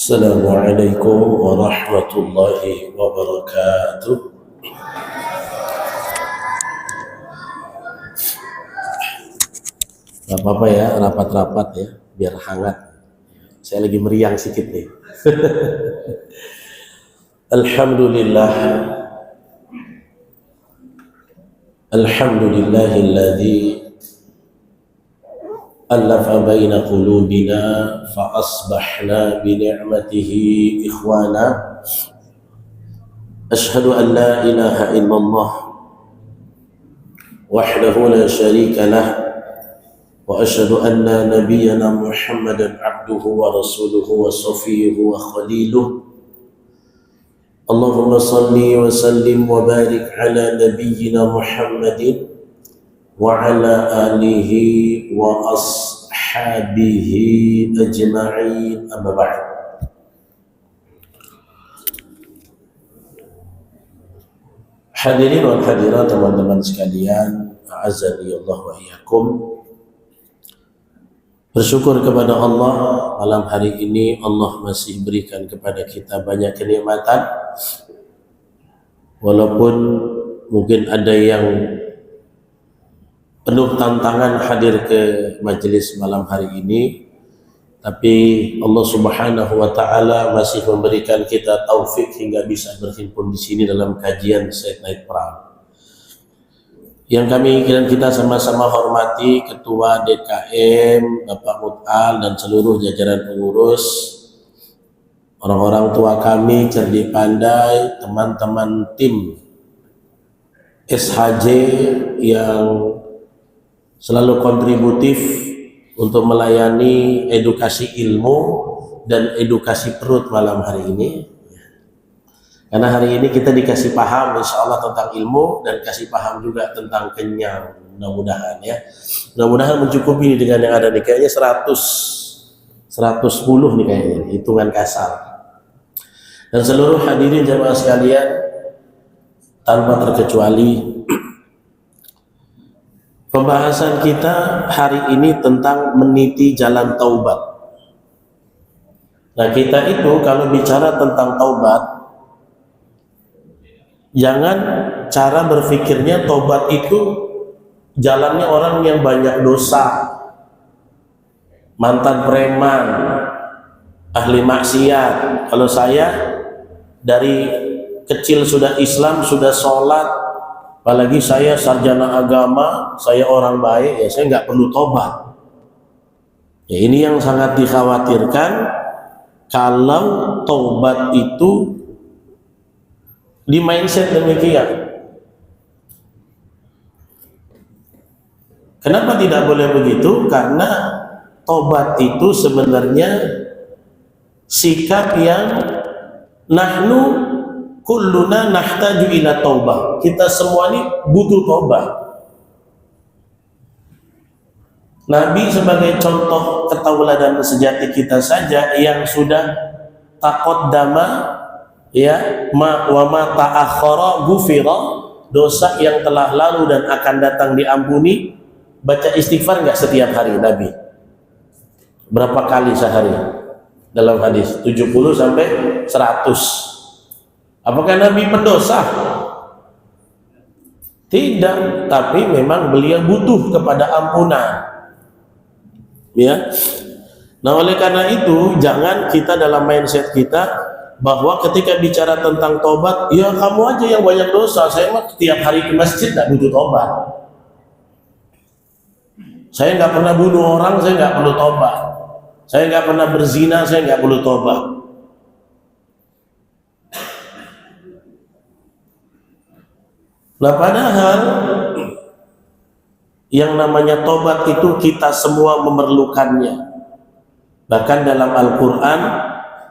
Assalamualaikum warahmatullahi wabarakatuh. Gak apa-apa ya, rapat-rapat ya, biar hangat. Saya lagi meriang sedikit nih. Alhamdulillah. Alhamdulillahilladzi alafa baina qulubina fa asbahna bi ni'matihi ikhwana. Ashhadu an la ilaha illallah wahdahu la syarika lah wa ashhadu anna nabiyyana Muhammadan abduhu wa rasuluhu wa safiyuhu wa khaliluh. Allahumma salli wa sallim wa barik ala nabiyyina Muhammadin wa ala alihi wa ashabihi ajma'in, amma ba'd. Hadirin wal hadirat, teman-teman sekalian, a'azzani Allah wa iyyakum. Bersyukur kepada Allah, malam hari ini Allah masih berikan kepada kita banyak kenikmatan. Walaupun mungkin ada yang penuh tantangan hadir ke majelis malam hari ini, tapi Allah Subhanahu wa taala masih memberikan kita taufik hingga bisa berhimpun di sini dalam kajian Said Night Pram. Yang kami dan kita sama-sama hormati Ketua DKM Bapak Mut'al dan seluruh jajaran pengurus, orang-orang tua kami, cerdik pandai, teman-teman tim SHJ yang selalu kontributif untuk melayani edukasi ilmu dan edukasi perut malam hari ini. Karena hari ini kita dikasih paham insya Allah tentang ilmu dan kasih paham juga tentang kenyang, mudah-mudahan ya. Mudah-mudahan mencukupi dengan yang ada nih, kayaknya 110 nih kayaknya, hitungan kasar. Dan seluruh hadirin jamaah sekalian tanpa terkecuali, pembahasan kita hari ini tentang meniti jalan taubat. Nah, kita itu kalau bicara tentang taubat, jangan cara berpikirnya taubat itu jalannya orang yang banyak dosa, mantan preman, ahli maksiat. Kalau saya dari kecil sudah Islam, sudah sholat, apalagi saya sarjana agama, saya orang baik, ya saya nggak perlu tobat. Ya, ini yang sangat dikhawatirkan kalau tobat itu di mindset demikian. Kenapa tidak boleh begitu? Karena tobat itu sebenarnya sikap yang nahnu kulluna nahtaju ila taubah. Kita semua ini butuh taubah. Nabi sebagai contoh ketauladan sejati kita saja yang sudah taqaddama ya wa ma ta'akhkhara ghufira, dosa yang telah lalu dan akan datang diampuni. Baca istighfar enggak setiap hari Nabi? Berapa kali sehari? Dalam hadis 70 sampai 100. Apakah Nabi pendosa? Tidak, tapi memang beliau butuh kepada ampunan. Ya. Nah, oleh karena itu jangan kita dalam mindset kita bahwa ketika bicara tentang tobat, ya kamu aja yang banyak dosa, saya mah tiap hari ke masjid nggak butuh tobat. Saya nggak pernah bunuh orang, saya nggak perlu tobat. Saya nggak pernah berzina, saya nggak perlu tobat. Nah, padahal yang namanya tobat itu kita semua memerlukannya. Bahkan dalam Al-Quran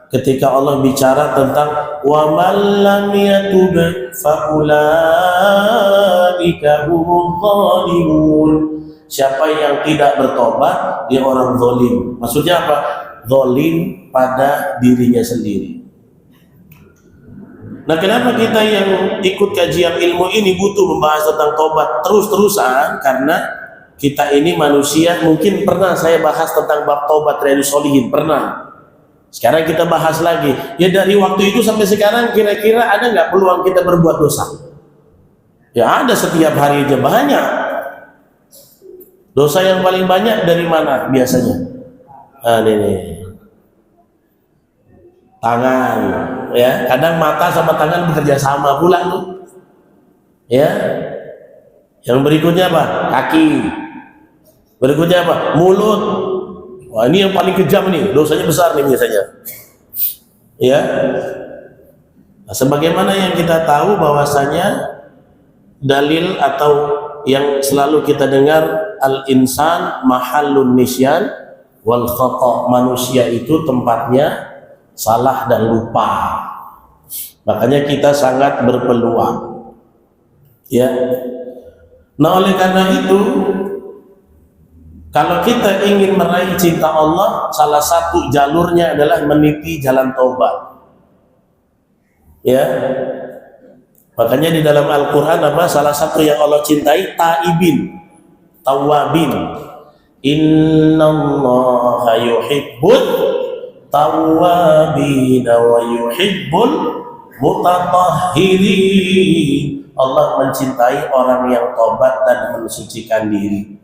ketika Allah bicara tentang wa man lam yatub fa ulaika humudz zalimun, siapa yang tidak bertobat dia orang zalim. Maksudnya apa? Zalim pada dirinya sendiri. Nah, kenapa kita yang ikut kajian ilmu ini butuh membahas tentang tobat terus-terusan? Karena kita ini manusia, mungkin pernah saya bahas tentang bab tobat Riyadhus Shalihin, pernah. Sekarang kita bahas lagi, ya dari waktu itu sampai sekarang kira-kira ada nggak peluang kita berbuat dosa? Ya ada, setiap hari aja banyak. Dosa yang paling banyak dari mana biasanya? Nah, ini tangan, ya kadang mata sama tangan bekerja sama pula tuh. Ya, yang berikutnya apa? Kaki. Berikutnya apa? Mulut. Wah, ini yang paling kejam nih, dosanya besar nih biasanya. Ya. Nah, sebagaimana yang kita tahu bahwasanya dalil atau yang selalu kita dengar, al-insan mahallun nisyan wal khata', manusia itu tempatnya salah dan lupa. Makanya kita sangat berpeluang. Ya. Nah, oleh karena itu, kalau kita ingin meraih cinta Allah, salah satu jalurnya adalah meniti jalan taubat. Ya. Makanya di dalam Al-Qur'an apa? Salah satu yang Allah cintai taibin, tawabin. Innallaha yuhibbut tawabin wa yuhibbul mutatahhirin. Allah mencintai orang yang tobat dan mensucikan diri.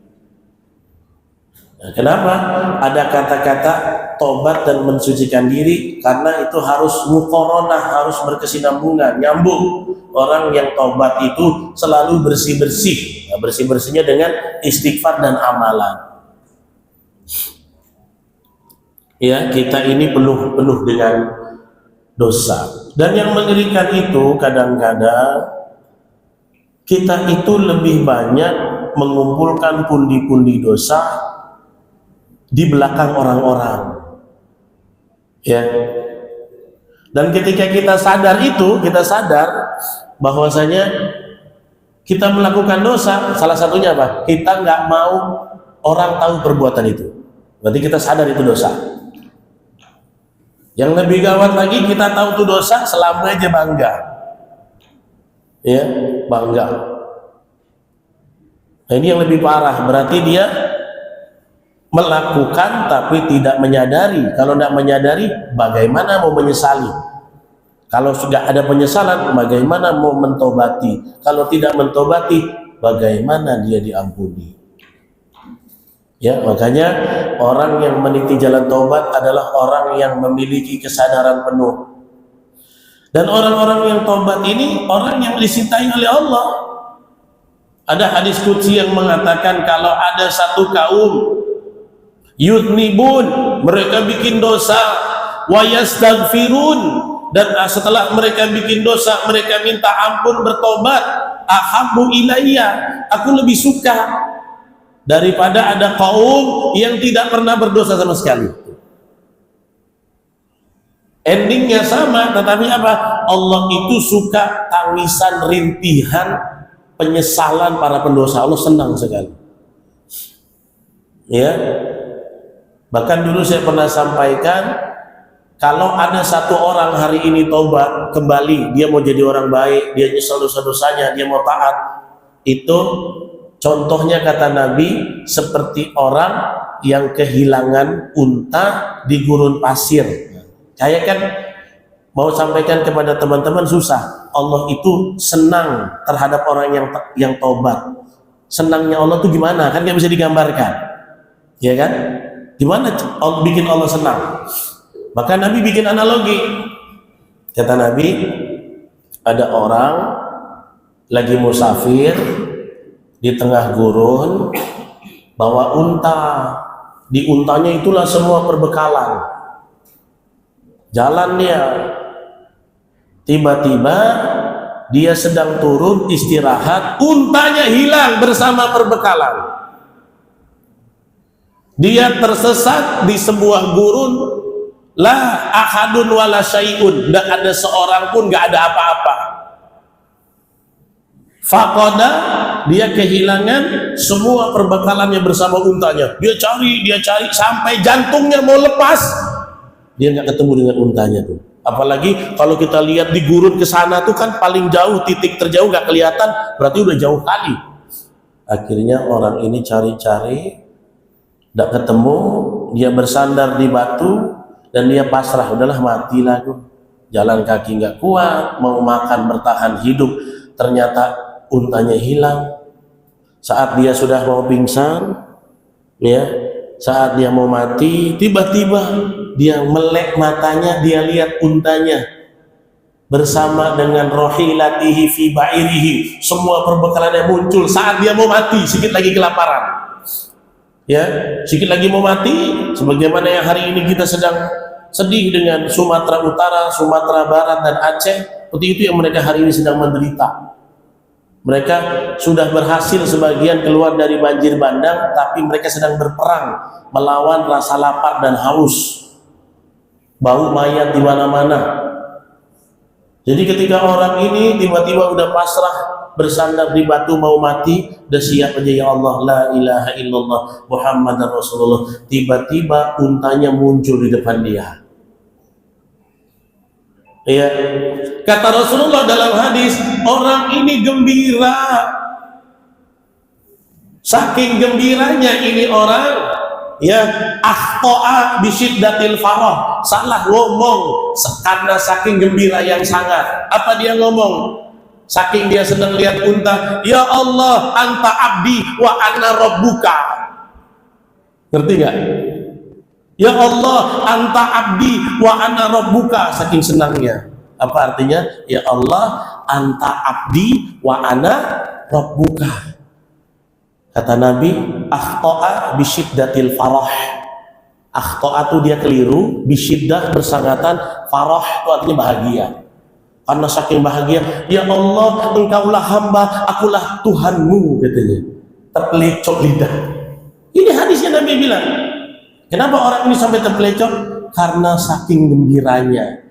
Nah, kenapa ada kata-kata tobat dan mensucikan diri? Karena itu harus muqaranah, harus berkesinambungan, nyambung. Orang yang tobat itu selalu bersih-bersih. Nah, bersih-bersihnya dengan istighfar dan amalan. Ya, kita ini penuh dengan dosa. Dan yang mengerikan itu kadang-kadang kita itu lebih banyak mengumpulkan pundi-pundi dosa di belakang orang-orang, ya. Dan ketika kita sadar itu, kita sadar bahwasanya kita melakukan dosa, salah satunya apa? Kita nggak mau orang tahu perbuatan itu. Berarti kita sadar itu dosa. Yang lebih gawat lagi, kita tahu itu dosa, selama aja bangga, ya, bangga. Nah, ini yang lebih parah, berarti dia melakukan tapi tidak menyadari. Kalau tidak menyadari, bagaimana mau menyesali? Kalau sudah ada penyesalan, bagaimana mau mentobati? Kalau tidak mentobati, bagaimana dia diampuni? Ya, makanya orang yang meniti jalan taubat adalah orang yang memiliki kesadaran penuh. Dan orang-orang yang taubat ini orang yang dicintai oleh Allah. Ada hadis qudsi yang mengatakan kalau ada satu kaum yudnibun, mereka bikin dosa, wa yastaghfirun, dan setelah mereka bikin dosa mereka minta ampun, bertobat, ahabbu ilayya, aku lebih suka daripada ada kaum yang tidak pernah berdosa sama sekali. Endingnya sama, tetapi apa? Allah itu suka tangisan, rintihan, penyesalan para pendosa. Allah senang sekali. Ya. Bahkan dulu saya pernah sampaikan, kalau ada satu orang hari ini taubat kembali, dia mau jadi orang baik, dia nyesal dosa-dosanya, dia mau taat, itu contohnya kata Nabi seperti orang yang kehilangan unta di gurun pasir. Saya kan mau sampaikan kepada teman-teman, susah. Allah itu senang terhadap orang yang taubat. Senangnya Allah itu gimana? Kan nggak bisa digambarkan, ya kan? Gimana bikin Allah senang? Maka Nabi bikin analogi. Kata Nabi, ada orang lagi musafir di tengah gurun, bawa unta. Di untanya itulah semua perbekalan. Jalan dia. Tiba-tiba dia sedang turun istirahat, untanya hilang bersama perbekalan. Dia tersesat di sebuah gurun, la ahadun wala syai'un, tidak ada seorang pun, nggak ada apa-apa. Faqada, dia kehilangan semua perbekalannya bersama untanya. Dia cari sampai jantungnya mau lepas, dia nggak ketemu dengan untanya tuh. Apalagi kalau kita lihat di gurun ke sana tuh kan paling jauh, titik terjauh nggak kelihatan, berarti udah jauh kali. Akhirnya orang ini cari-cari, tidak ketemu, dia bersandar di batu, dan dia pasrah, udahlah matilah aku, jalan kaki nggak kuat, mau makan bertahan hidup, ternyata untanya hilang. Saat dia sudah mau pingsan, ya, saat dia mau mati, tiba-tiba dia melek matanya, dia lihat untanya bersama dengan rohilatihi fi ba'irihi, semua perbekalannya muncul saat dia mau mati, sedikit lagi kelaparan, ya, sedikit lagi mau mati, sebagaimana yang hari ini kita sedang sedih dengan Sumatera Utara, Sumatera Barat, dan Aceh. Seperti itu yang mereka hari ini sedang menderita. Mereka sudah berhasil sebagian keluar dari banjir bandang, tapi mereka sedang berperang melawan rasa lapar dan haus, bau mayat di mana-mana. Jadi ketika orang ini tiba-tiba udah pasrah, bersandar di batu mau mati, udah siap aja, ya Allah, la ilaha illallah Muhammadar Rasulullah, tiba-tiba untanya muncul di depan dia. Ya, kata Rasulullah dalam hadis, orang ini gembira, saking gembiranya ini orang, ya, akhto'a bisyiddatil farah, salah ngomong karena saking gembira yang sangat. Apa dia ngomong? Saking dia sedang lihat unta, ya Allah, anta abdi wa ana rabbuka. Ngerti gak? Ya Allah, anta abdi wa ana rabbuka, saking senangnya. Apa artinya? Ya Allah, anta abdi wa ana rabbuka. Kata Nabi, akhto'a bisyiddatil farah. Akhto'a itu dia keliru, bisyiddah bersangatan, farah itu artinya bahagia. Karena saking bahagia, ya Allah, engkaulah hamba, akulah Tuhanmu, katanya. Terpelecok lidah. Ini hadisnya Nabi bilang. Kenapa orang ini sampai terpelecok? Karena saking gembiranya.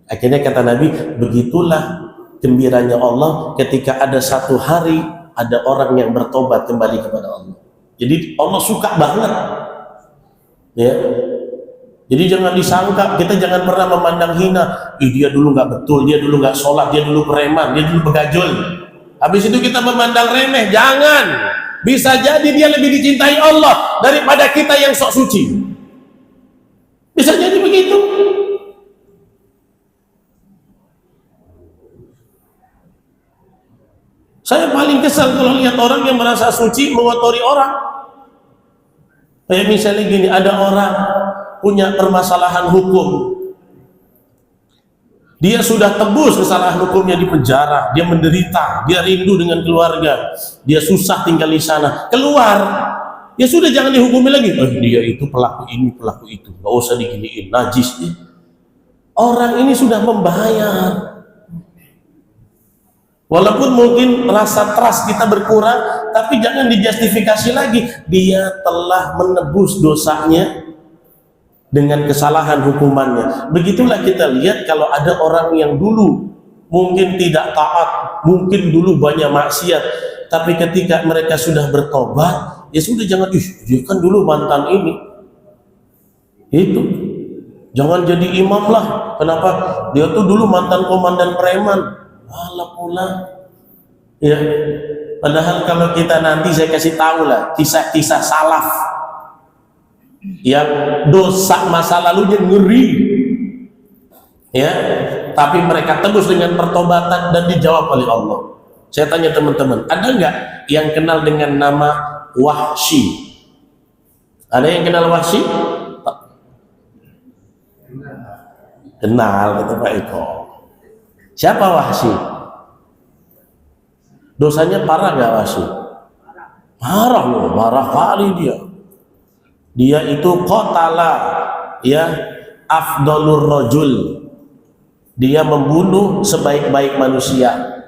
Akhirnya kata Nabi, begitulah gembiranya Allah ketika ada satu hari ada orang yang bertobat kembali kepada Allah. Jadi Allah suka banget, ya. Jadi jangan disangka, kita jangan pernah memandang hina, dia dulu nggak betul, dia dulu nggak sholat, dia dulu preman, dia dulu begajul. Habis itu kita memandang remeh. Jangan. Bisa jadi dia lebih dicintai Allah daripada kita yang sok suci. Bisa jadi begitu. Saya paling kesal kalau lihat orang yang merasa suci mengotori orang. Kayak misalnya gini, ada orang punya permasalahan hukum, dia sudah tebus kesalahan hukumnya di penjara, dia menderita, dia rindu dengan keluarga, dia susah tinggal di sana, keluar, ya sudah, jangan dihukumi lagi. Dia itu pelaku ini, pelaku itu, nggak usah diginiin, najis. Orang ini sudah membayar. Walaupun mungkin rasa trust kita berkurang, tapi jangan dijustifikasi lagi. Dia telah menebus dosanya dengan kesalahan hukumannya. Begitulah kita lihat kalau ada orang yang dulu mungkin tidak taat, mungkin dulu banyak maksiat, tapi ketika mereka sudah bertobat, ya sudah, jangan, dia kan dulu mantan ini. Itu. Jangan jadi imam lah. Kenapa? Dia tuh dulu mantan komandan preman. Alah pula, ya. Padahal kalau kita nanti, saya kasih tahu lah kisah-kisah salaf yang dosa masa lalunya ngeri, ya, tapi mereka tebus dengan pertobatan dan dijawab oleh Allah. Saya tanya teman-teman, ada nggak yang kenal dengan nama Wahsy? Ada yang kenal Wahsy? Kenal, kata Pak Eko. Siapa Wahsy? Dosanya parah nggak Wahsy? Parah loh, parah kali dia. Dia itu qatala, ya, afdalur rajul. Dia membunuh sebaik-baik manusia.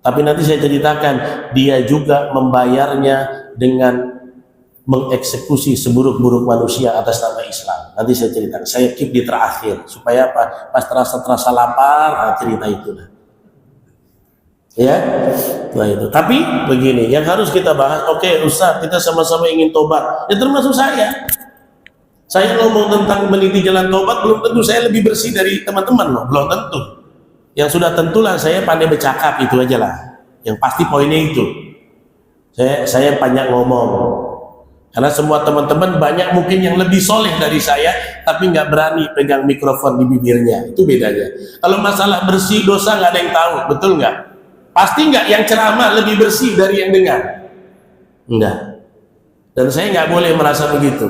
Tapi nanti saya ceritakan, dia juga membayarnya dengan mengeksekusi seburuk-buruk manusia atas nama Islam. Nanti saya ceritakan. Saya keep di terakhir supaya apa? Pas terasa lapar, cerita itu lah. Ya, nah itu. Tapi begini, yang harus kita bahas. Oke, Ustaz, kita sama-sama ingin tobat. Ya termasuk saya. Saya ngomong tentang meniti jalan tobat, belum tentu saya lebih bersih dari teman-teman loh, belum tentu. Yang sudah tentulah saya pandai bercakap, itu aja lah. Yang pasti poinnya itu. Saya banyak ngomong. Karena semua teman-teman banyak mungkin yang lebih soleh dari saya, tapi nggak berani pegang mikrofon di bibirnya. Itu bedanya. Kalau masalah bersih dosa nggak ada yang tahu, betul nggak? Pasti nggak yang ceramah lebih bersih dari yang dengar? Enggak. Dan saya nggak boleh merasa begitu.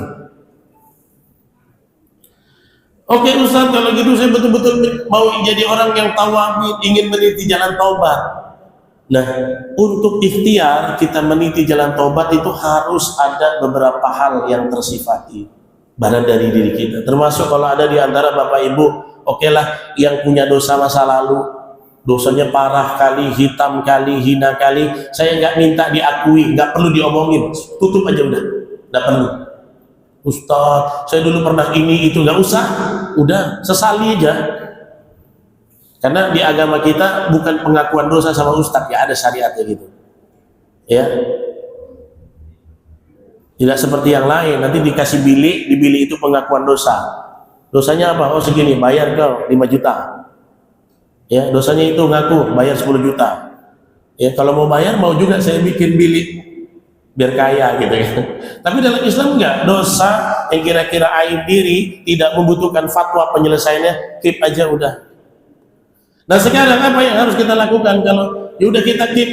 Oke Ustaz, kalau gitu saya betul-betul mau jadi orang yang tawabin, ingin meniti jalan taubat. Nah, untuk ikhtiar kita meniti jalan taubat itu harus ada beberapa hal yang tersifati badan dari diri kita. Termasuk kalau ada di antara Bapak Ibu, okelah yang punya dosa masa lalu, dosanya parah kali, hitam kali, hina kali, saya nggak minta diakui, nggak perlu diomongin, tutup aja udah, nggak perlu. Ustaz, saya dulu pernah ini itu, nggak usah, udah sesali aja. Karena di agama kita bukan pengakuan dosa sama ustaz, ya ada syariatnya gitu. Ya. Tidak seperti yang lain, nanti dikasih bilik, di bilik itu pengakuan dosa. Dosanya apa? Oh segini, bayar kau 5 juta. Ya, dosanya itu ngaku, bayar 10 juta. Ya, kalau mau bayar, mau juga saya bikin bilik biar kaya gitu ya. Tapi dalam Islam enggak, dosa yang kira-kira aib diri tidak membutuhkan fatwa penyelesaiannya, keep aja udah. Nah sekarang apa yang harus kita lakukan? Kalau yaudah kita keep,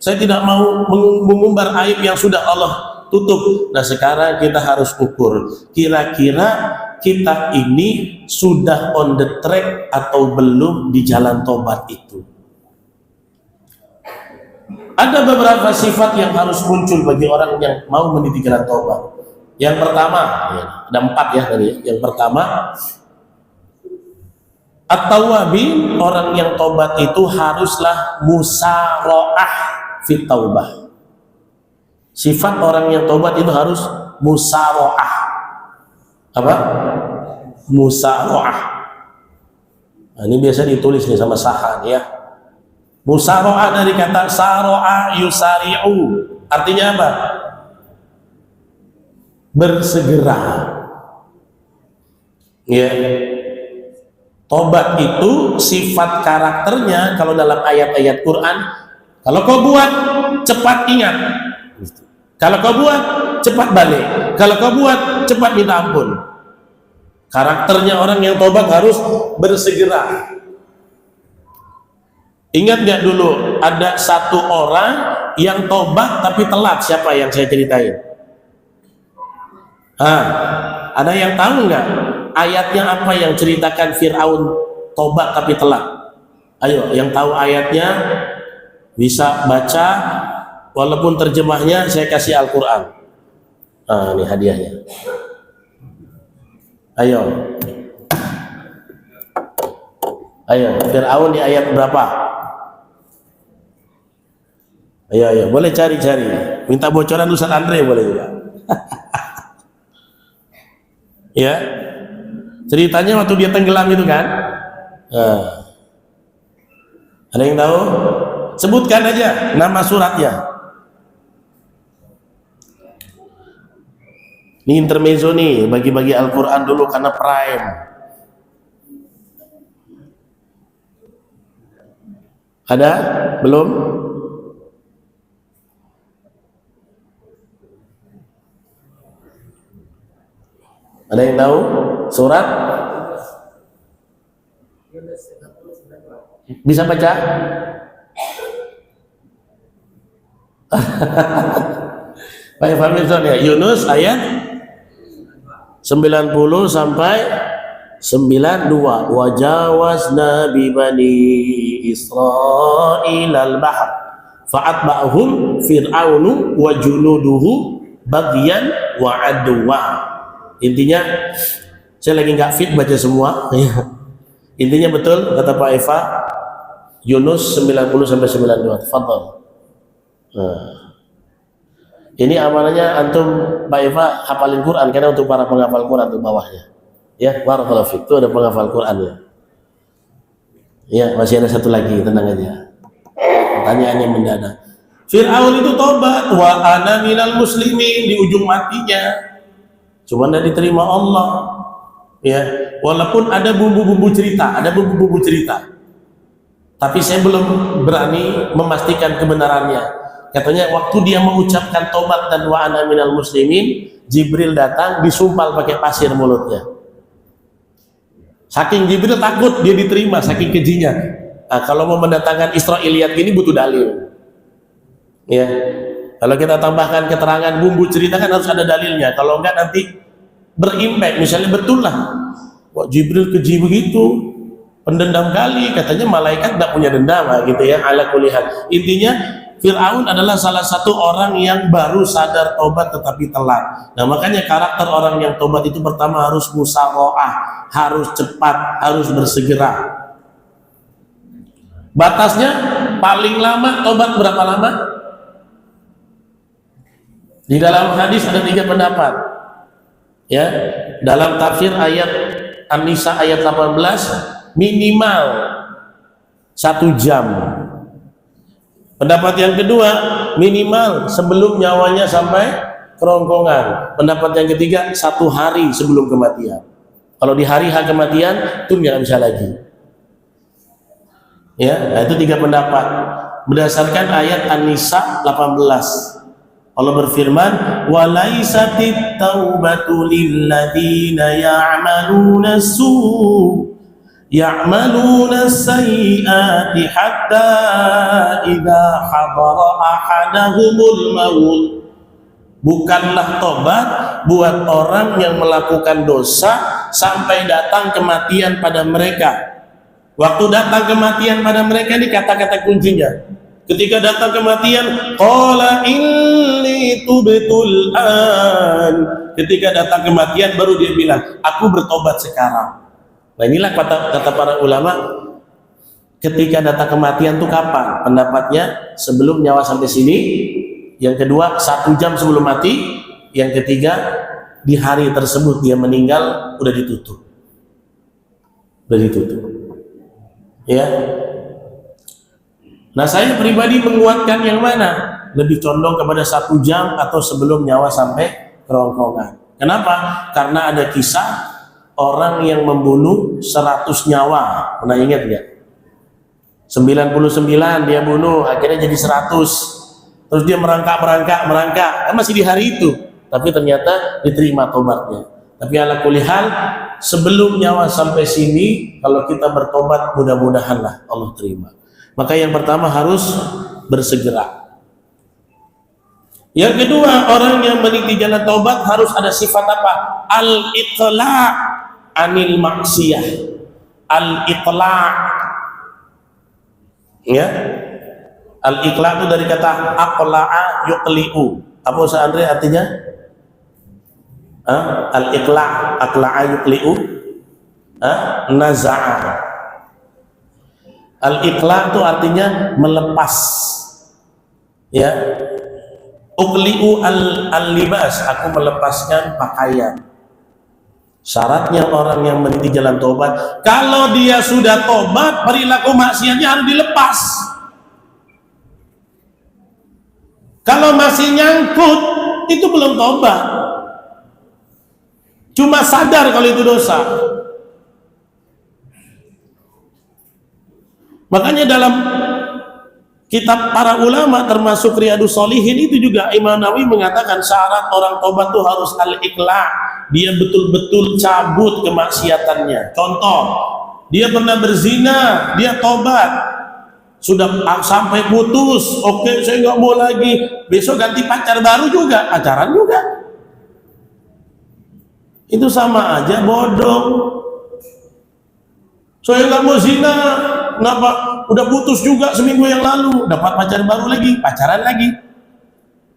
saya tidak mau mengumbar aib yang sudah Allah tutup. Nah sekarang kita harus ukur, kira-kira kita ini sudah on the track atau belum di jalan tobat itu. Ada beberapa sifat yang harus muncul bagi orang yang mau meniti jalan tobat. Yang pertama, ya, ada 4 ya tadi. Yang pertama, at-tawwabin, orang yang tobat itu haruslah musara'ah fit taubah. Sifat orang yang tobat itu harus musara'ah. Apa? Musara'ah. Nah, ini biasa ditulis nih sama sahan ya. Musara'ah dari kata sara'a yusari'u. Artinya apa? Bersegera. Ya. Tobat itu sifat karakternya kalau dalam ayat-ayat Quran, kalau kau buat cepat ingat, kalau kau buat cepat balik, kalau kau buat cepat minta ampun. Karakternya orang yang tobat harus bersegera. Ingat nggak dulu ada satu orang yang tobat tapi telat, siapa yang saya ceritain? Ada yang tahu nggak? Ayatnya apa yang ceritakan Fir'aun tobat tapi telat? Ayo, yang tahu ayatnya bisa baca, walaupun terjemahnya saya kasih Al-Quran. Ini hadiahnya. Ayo, Fir'aun di ayat berapa? Ayo, boleh cari-cari. Minta bocoran Ustaz Andre boleh juga. Ya. Ceritanya waktu dia tenggelam itu kan, ada yang tahu? Sebutkan aja nama suratnya. Ini intermezzo nih, bagi-bagi Al-Quran dulu karena prime. Ada? Belum? Ada yang tahu? Surat? Bisa baca? Baik, Famirson ya. Yunus ayat 90 sampai 92. Wajawazna bi bani Israil al-bahr fa'atba'hum fir'aunu wa junuduhu baghyan wa adwa. Intinya saya lagi nggak fit baca semua. Intinya betul kata Pak Eva, Yunus 90 sampai 92. Fadhal. Ini amanahnya antum Pak Eva hafalin Quran, karena untuk para penghafal Quran itu bawahnya. Ya, barakallahu fik. Itu ada penghafal Qurannya. Ya, masih ada satu lagi, tenang aja. Pertanyaannya mendadak. Fir'aun itu tobat, wa ana minal muslimin, di ujung matinya. Cuma tidak diterima Allah. Ya, walaupun ada bumbu-bumbu cerita, tapi saya belum berani memastikan kebenarannya. Katanya waktu dia mengucapkan tobat dan wa ana minal muslimin, Jibril datang disumpal pakai pasir mulutnya. Saking Jibril takut dia diterima, saking kejinya. Nah, kalau mau mendatangkan Israiliyat gini butuh dalil. Ya. Kalau kita tambahkan keterangan bumbu cerita kan harus ada dalilnya. Kalau enggak nanti berimpact. Misalnya betul lah, wah Jibril keji begitu, pendendam kali, katanya malaikat enggak punya dendam gitu ya. Ala kulli hal. Intinya Fir'aun adalah salah satu orang yang baru sadar tobat tetapi telat. Nah makanya karakter orang yang tobat itu pertama harus musara'ah, harus cepat, harus bersegera. Batasnya paling lama tobat berapa lama? Di dalam hadis ada 3 pendapat. Ya, dalam tafsir ayat An-Nisa ayat 18 minimal 1 jam. Pendapat yang kedua minimal sebelum nyawanya sampai kerongkongan. Pendapat yang ketiga 1 hari sebelum kematian. Kalau di hari H kematian itu nggak bisa lagi. Ya, nah itu 3 pendapat berdasarkan ayat An-Nisa 18. Allah berfirman, "Walaisatit taubatu lilladzina ya'maluna ya'maluna sayyi'ati hatta idza hadara ahadahumul maut." Bukanlah tobat buat orang yang melakukan dosa sampai datang kematian pada mereka. Waktu datang kematian pada mereka ini kata-kata kuncinya. Ketika datang kematian, qala inni tubtul an. Ketika datang kematian baru dia bilang, aku bertobat sekarang. Nah inilah kata para ulama, ketika datang kematian itu kapan? Pendapatnya sebelum nyawa sampai sini, yang kedua 1 jam sebelum mati, yang ketiga di hari tersebut dia meninggal udah ditutup. Ya. Nah saya pribadi menguatkan yang mana? Lebih condong kepada 1 jam atau sebelum nyawa sampai kerongkongan. Kenapa? Karena ada kisah orang yang membunuh 100 nyawa. Pernah ingat nggak? 99 dia bunuh, akhirnya jadi 100. Terus dia merangkak, kan masih di hari itu. Tapi ternyata diterima tobatnya. Tapi ala kulli hal, sebelum nyawa sampai sini, kalau kita bertobat mudah-mudahanlah Allah terima. Maka yang pertama harus bersegera. Yang kedua, orang yang meniti jalan taubat harus ada sifat apa? Al-iqla' anil maksiyah. Al-iqla'. Ya. Al-iqla' itu dari kata aqla'a yuqli'u. Apa Ustaz Andre artinya? Al-iqla', aqla'a yuqli'u. Naza'a. Al-iqla' itu artinya melepas. Ya. Uqli'u al-libas, aku melepaskan pakaian. Syaratnya orang yang meniti jalan tobat, kalau dia sudah tobat, perilaku maksiatnya harus dilepas. Kalau masih nyangkut, itu belum tobat. Cuma sadar kalau itu dosa. Makanya dalam kitab para ulama termasuk Riyadhus Shalihin itu juga Imam Nawawi mengatakan syarat orang tobat itu harus al-iqla'. Dia betul-betul cabut kemaksiatannya. Contoh, dia pernah berzina, dia tobat. Sudah sampai putus, oke saya nggak mau lagi. Besok ganti pacar baru juga, pacaran juga. Itu sama aja bodoh. Saya nggak mau zina. Kenapa? Udah putus juga seminggu yang lalu, dapat pacar baru lagi, pacaran lagi,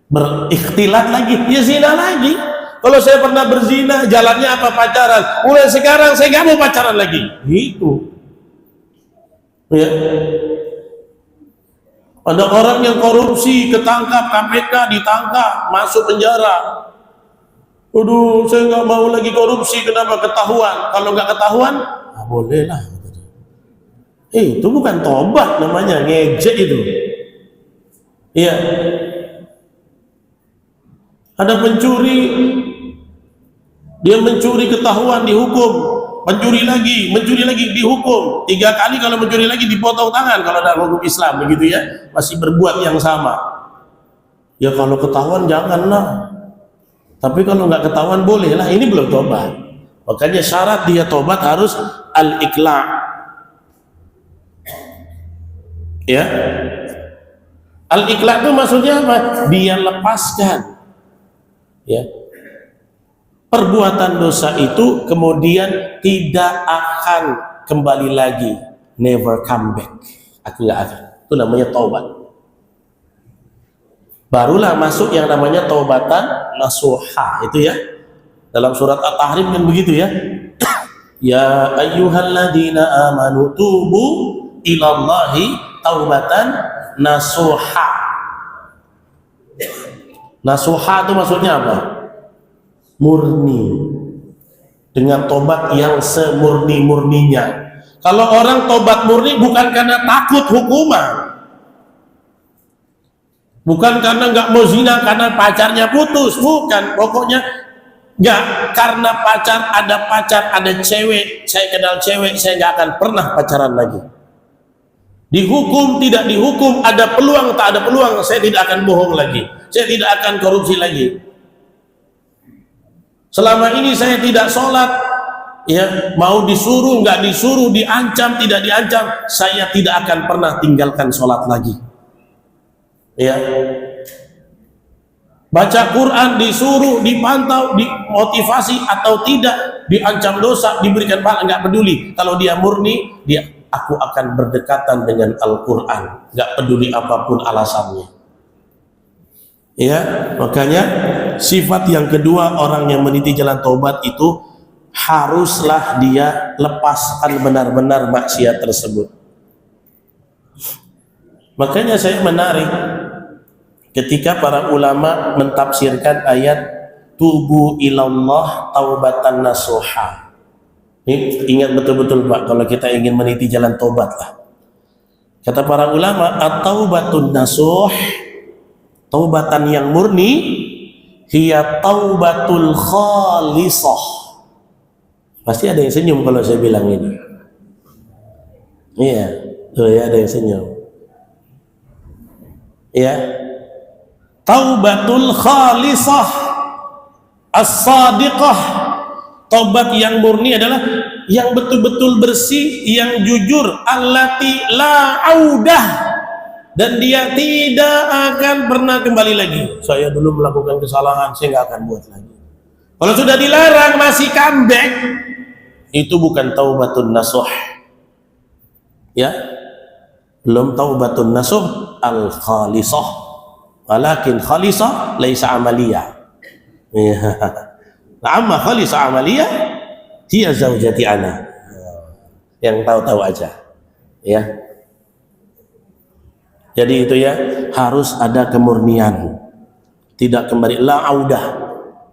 berikhtilat lagi, ya zina lagi. Kalau saya pernah berzina, jalannya apa? Pacaran. Mulai sekarang saya nggak mau pacaran lagi. Gitu. Ya. Ada orang yang korupsi, ketangkap KPK, ditangkap, masuk penjara. Aduh, saya nggak mau lagi korupsi. Kenapa? Ketahuan. Kalau nggak ketahuan, boleh lah. Itu bukan tobat namanya, ngejek itu. Iya. Ada pencuri, dia mencuri ketahuan dihukum, mencuri lagi dihukum. 3 kali kalau mencuri lagi dipotong tangan kalau dalam hukum Islam begitu ya, masih berbuat yang sama. Ya kalau ketahuan janganlah. Tapi kalau nggak ketahuan boleh lah. Ini belum tobat. Makanya syarat dia tobat harus al-iqla'. Ya. Al-iqla' itu maksudnya apa? Dia lepaskan. Ya. Perbuatan dosa itu kemudian tidak akan kembali lagi. Never come back. Aku nggak akan. Itu namanya taubat. Barulah masuk yang namanya taubatan nasuha, itu ya. Dalam surat At-Tahrim kan begitu ya. Ya ayyuhalladzina amanu tubu ilallahi taubatan nasuha. Nasuha itu maksudnya apa? Murni. Dengan tobat yang semurni-murninya. Kalau orang tobat murni bukan karena takut hukuman, bukan karena nggak mau zina karena pacarnya putus, bukan. Pokoknya nggak karena pacar, ada cewek, saya kenal cewek, saya nggak akan pernah pacaran lagi. Dihukum, tidak dihukum, ada peluang, tak ada peluang, saya tidak akan bohong lagi, saya tidak akan korupsi lagi. Selama ini saya tidak sholat, ya mau disuruh, nggak disuruh, diancam, tidak diancam, saya tidak akan pernah tinggalkan sholat lagi. Ya, baca Quran disuruh, dipantau, dimotivasi atau tidak, diancam dosa, diberikan pahala, nggak peduli. Kalau dia murni, aku akan berdekatan dengan Al-Quran, nggak peduli apapun alasannya. Ya, makanya sifat yang kedua orang yang meniti jalan taubat itu haruslah dia lepaskan benar-benar maksiat tersebut. Makanya saya menarik ketika para ulama mentafsirkan ayat tubu ilallah taubatan nasuha. Ini ingat betul-betul Pak, kalau kita ingin meniti jalan taubat lah. Kata para ulama, at-taubatun nasuh, taubatan yang murni, hiya taubatul khalisah. Pasti ada yang senyum kalau saya bilang ini. Iya, tuh ya, ada yang senyum. Ya, taubatul khalisah as-sadiqah. Taubat yang murni adalah yang betul-betul bersih, yang jujur, allati la audah, dan dia tidak akan pernah kembali lagi. Saya dulu melakukan kesalahan, saya nggak akan buat lagi. Kalau sudah dilarang masih comeback, itu bukan taubatun nasuh. Ya, belum taubatun nasuh al-khalisah, walakin khalisah laisa amaliyah. Amma khalisah amaliyah hiya zaujati ana. Yang tahu-tahu aja. Ya. Jadi itu ya, harus ada kemurnian. Tidak kembali la audah,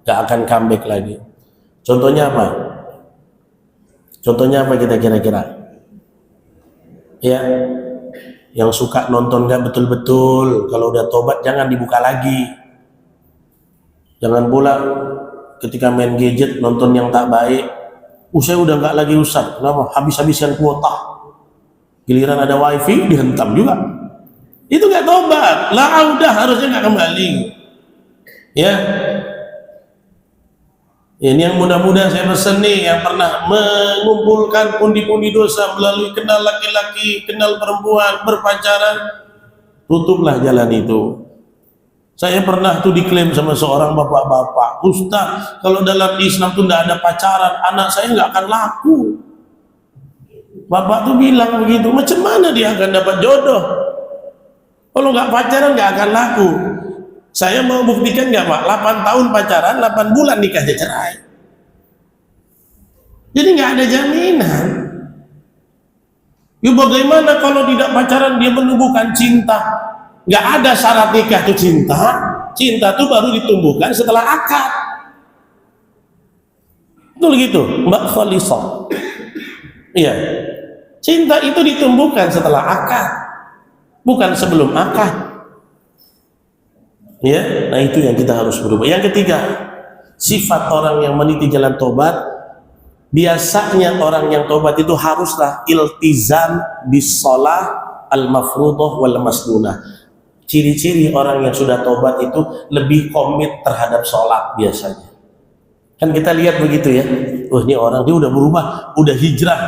enggak akan comeback lagi. Contohnya apa? Contohnya apa kita kira-kira? Ya. Yang suka nonton nggak betul-betul, kalau udah tobat jangan dibuka lagi. Jangan pula ketika main gadget nonton yang tak baik, saya udah nggak lagi Ustaz, kenapa? Habis-habisan kuota, giliran ada wifi dihentam juga. Itu nggak tobat, lah udah harusnya nggak kembali. Ya, ini yang mudah-mudahan saya pesan nih, yang pernah mengumpulkan pundi-pundi dosa melalui kenal laki-laki, kenal perempuan, berpacaran, tutuplah jalan itu. Saya pernah tuh diklaim sama seorang bapak-bapak, Ustaz, kalau dalam Islam tuh tidak ada pacaran, anak saya nggak akan laku. Bapak tuh bilang begitu, macam mana dia akan dapat jodoh? Kalau nggak pacaran nggak akan laku. Saya mau buktikan nggak Pak? 8 tahun pacaran, 8 bulan nikahnya cerai. Jadi nggak ada jaminan. Ya bagaimana kalau tidak pacaran dia menumbuhkan cinta? Nggak ada syarat nikah itu cinta. Cinta itu baru ditumbuhkan setelah akad. Betul gitu, Mbak Khalisah. Iya. Cinta itu ditumbuhkan setelah akad, bukan sebelum akad. Ya, nah itu yang kita harus berubah. Yang ketiga, sifat orang yang meniti jalan tobat, biasanya orang yang tobat itu haruslah iltizam bis shalah al-mafruḍah wal masnunah. ciri-ciri orang yang sudah tobat itu lebih komit terhadap sholat biasanya. Kan kita lihat begitu ya, oh ini orang dia udah berubah, udah hijrah.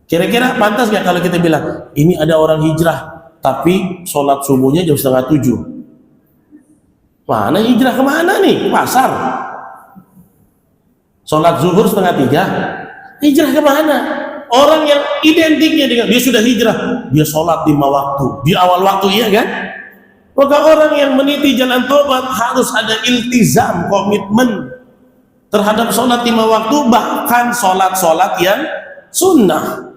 Kira-kira pantas gak kalau kita bilang, ini ada orang hijrah, tapi sholat subuhnya jam 6:30. Mana hijrah kemana nih? Pasar. Sholat zuhur 2:30, hijrah kemana? Orang yang identiknya dengan dia sudah hijrah, dia sholat 5 waktu, di awal waktu, iya kan? Maka orang yang meniti jalan tobat harus ada iltizam, komitmen terhadap sholat 5 waktu, bahkan sholat-sholat yang sunnah.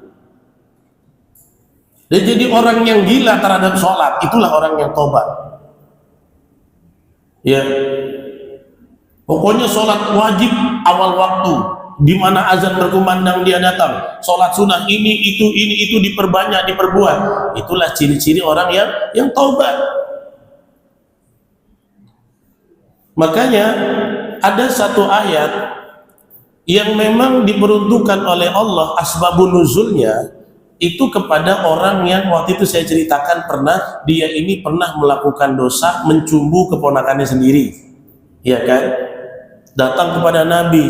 Dan jadi orang yang gila terhadap sholat, itulah orang yang tobat. Ya, pokoknya sholat wajib awal waktu, di mana azan berkumandang dia datang. Sholat sunnah ini itu diperbanyak, diperbuat. Itulah ciri-ciri orang yang taubat. Makanya ada satu ayat yang memang diperuntukkan oleh Allah, asbabun nuzulnya itu kepada orang yang waktu itu saya ceritakan dia ini pernah melakukan dosa mencumbu keponakannya sendiri, ya kan? Datang kepada Nabi,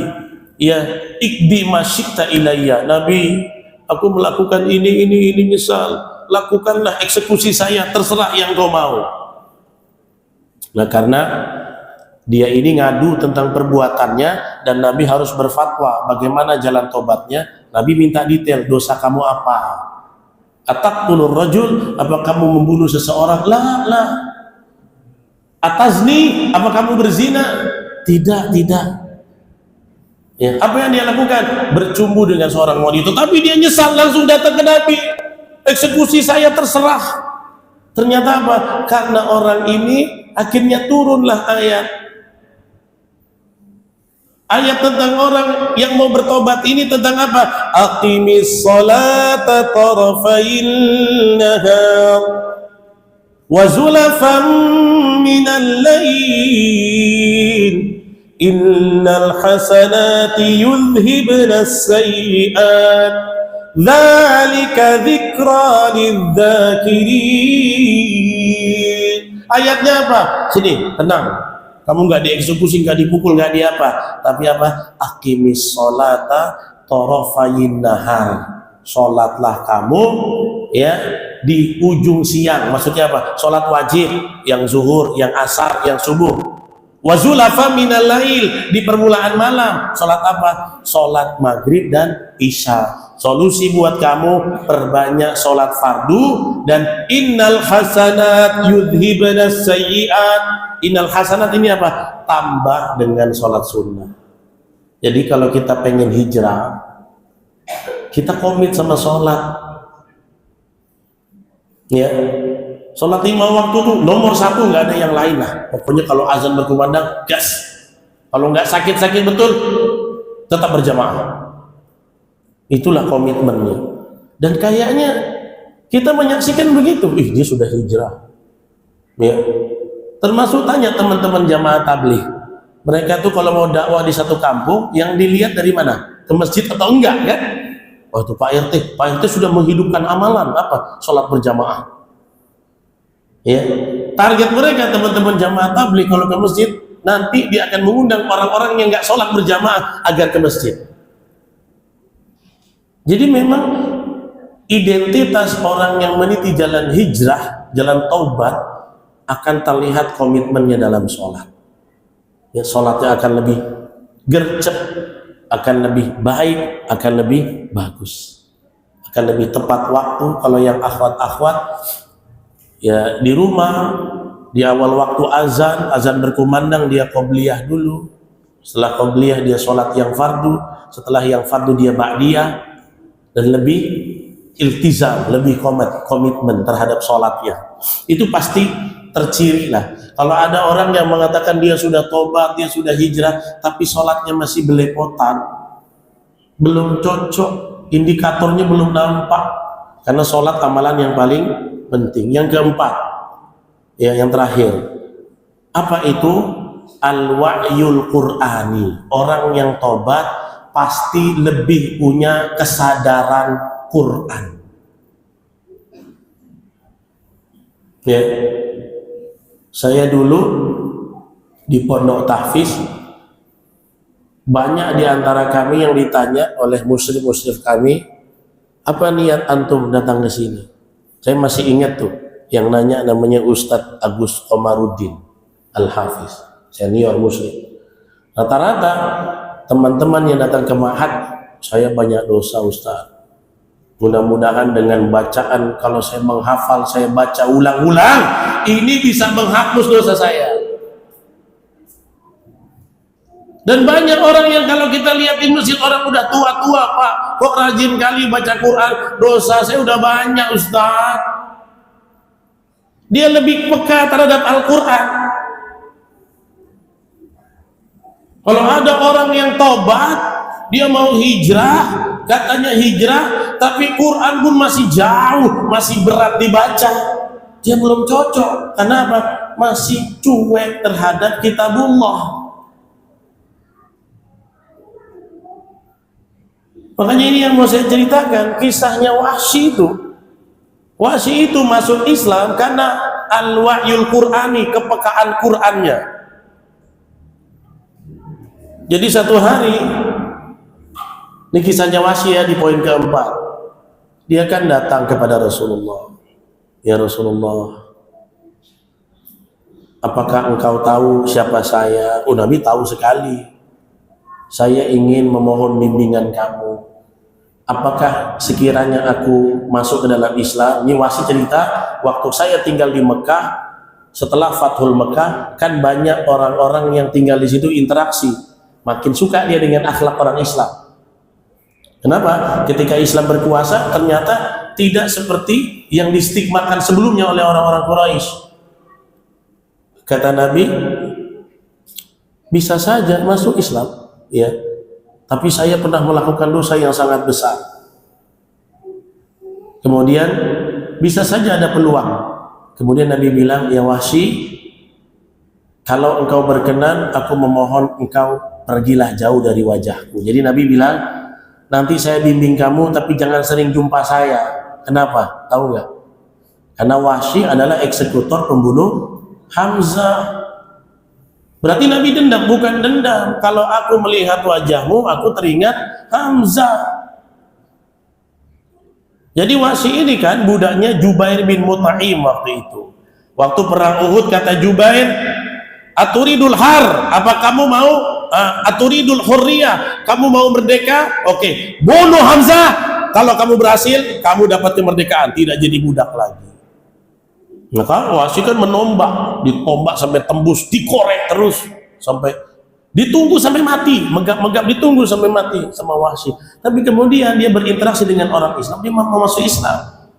ya, ikdi masyikta ilayya, Nabi, aku melakukan ini nyesal, lakukanlah eksekusi saya, terserah yang kau mau. Nah, karena dia ini ngadu tentang perbuatannya dan Nabi harus berfatwa bagaimana jalan tobatnya. Nabi minta detail, dosa kamu apa? Ataqtulur rajul, apa kamu membunuh seseorang? La. Atazni, apa kamu berzina? Tidak. Ya, apa yang dia lakukan? Bercumbu dengan seorang wanita. Tapi dia nyesal, langsung datang ke Nabi. Eksekusi saya terserah. Ternyata apa? Karena orang ini akhirnya turunlah ayat tentang orang yang mau bertobat ini tentang apa? Aqimis sholata tarafayn nahar wa zulafan minal lail innal hasanati yudhhibnas sayyi'at dzalika dzikra lidzakirin. Ayatnya apa? Sini, tenang. Kamu nggak dieksekusi, nggak dipukul, nggak diapa, tapi apa? Aqimis sholata tarafayn nahar. Sholatlah kamu ya di ujung siang. Maksudnya apa? Sholat wajib, yang zuhur, yang asar, yang subuh. Wazulafa minal lail, di permulaan malam. Sholat apa? Sholat maghrib dan isya. Solusi buat kamu, perbanyak sholat fardu, dan innal hasanat yudhibnas sayyi'at. Innal hasanat ini apa? Tambah dengan sholat sunnah. Jadi kalau kita pengen hijrah, kita komit sama sholat. Ya, sholat 5 waktu tuh nomor 1, nggak ada yang lain lah. Pokoknya kalau azan berkumandang, gas. Kalau nggak sakit-sakit betul, tetap berjamaah. Itulah komitmennya. Dan kayaknya kita menyaksikan begitu. Dia sudah hijrah. Ya. Termasuk tanya teman-teman jamaah tabligh. Mereka tuh kalau mau dakwah di satu kampung, yang dilihat dari mana? Ke masjid atau enggak kan? Oh itu Pak RT sudah menghidupkan amalan apa? Sholat berjamaah. Ya. Target mereka teman-teman jamaah tabligh kalau ke masjid, nanti dia akan mengundang orang-orang yang enggak sholat berjamaah agar ke masjid. Jadi memang identitas orang yang meniti jalan hijrah, jalan taubat, akan terlihat komitmennya dalam sholat. Ya, sholatnya akan lebih gercep, akan lebih baik, akan lebih bagus, akan lebih tepat waktu. Kalau yang akhwat-akhwat, ya di rumah, di awal waktu azan berkumandang dia qobliyah dulu. Setelah qobliyah dia sholat yang fardu, setelah yang fardu dia ba'diyah. Dan lebih iltizam, lebih komitmen terhadap sholatnya. Itu pasti terciri lah. Kalau ada orang yang mengatakan dia sudah tobat, dia sudah hijrah, tapi sholatnya masih belepotan, belum cocok, indikatornya belum nampak. Karena sholat amalan yang paling penting. Yang keempat, ya yang terakhir, apa itu? Al-wa'yul Qur'ani. Orang yang tobat pasti lebih punya kesadaran Quran. Ya. Saya dulu di pondok tahfiz, banyak di antara kami yang ditanya oleh muslim-muslim kami, apa niat antum datang ke sini? Saya masih ingat tuh, yang nanya namanya Ustadz Agus Komarudin Al-Hafiz, senior muslim. Rata-rata teman-teman yang datang ke Ma'had, saya banyak dosa Ustadz. Mudah-mudahan dengan bacaan, kalau saya menghafal, saya baca ulang-ulang, ini bisa menghapus dosa saya. Dan banyak orang yang kalau kita lihat di masjid, orang udah tua-tua, Pak, kok rajin kali baca Quran, dosa saya udah banyak Ustaz. Dia lebih peka terhadap Al-Quran. Kalau ada orang yang tobat, dia mau hijrah, katanya hijrah, tapi Quran pun masih jauh, masih berat dibaca, dia belum cocok. Kenapa? Masih cuek terhadap kitabullah. Makanya ini yang mau saya ceritakan, kisahnya Wahsy itu. Wahsy itu masuk Islam karena al-wahyul Qur'ani, kepekaan Qur'annya. Jadi satu hari, ini kisahnya Wahsy ya, di poin keempat, dia kan datang kepada Rasulullah. Ya Rasulullah, apakah engkau tahu siapa saya? Oh, Nabi tahu sekali. Saya ingin memohon bimbingan kamu. Apakah sekiranya aku masuk ke dalam Islam? Ini Wahsy cerita, waktu saya tinggal di Mekah, setelah Fathul Mekah, kan banyak orang-orang yang tinggal di situ interaksi. Makin suka dia dengan akhlak orang Islam. Kenapa? Ketika Islam berkuasa, ternyata tidak seperti yang distigmakan sebelumnya oleh orang-orang Quraisy. Kata Nabi, bisa saja masuk Islam, ya, tapi saya pernah melakukan dosa yang sangat besar. Kemudian bisa saja ada peluang. Kemudian Nabi bilang, ya Wahsy, kalau engkau berkenan, aku memohon engkau pergilah jauh dari wajahku. Jadi Nabi bilang, nanti saya bimbing kamu, tapi jangan sering jumpa saya. Kenapa? Tahu nggak? Karena Wahsy adalah eksekutor pembunuh Hamzah. Berarti Nabi dendam, bukan dendam. Kalau aku melihat wajahmu, aku teringat Hamzah. Jadi Wahsy ini kan budaknya Jubair bin Mut'im waktu itu. Waktu perang Uhud kata Jubair, aturidul har, apa kamu mau aturidul hurriyah, kamu mau merdeka? Oke, bunuh Hamzah. Kalau kamu berhasil, kamu dapat kemerdekaan, tidak jadi budak lagi. Maka Wahsy kan menombak, ditombak sampai tembus, dikorek terus sampai ditunggu sampai mati, megap-megap ditunggu sampai mati sama Wahsy. Tapi kemudian dia berinteraksi dengan orang Islam, dia mau masuk Islam.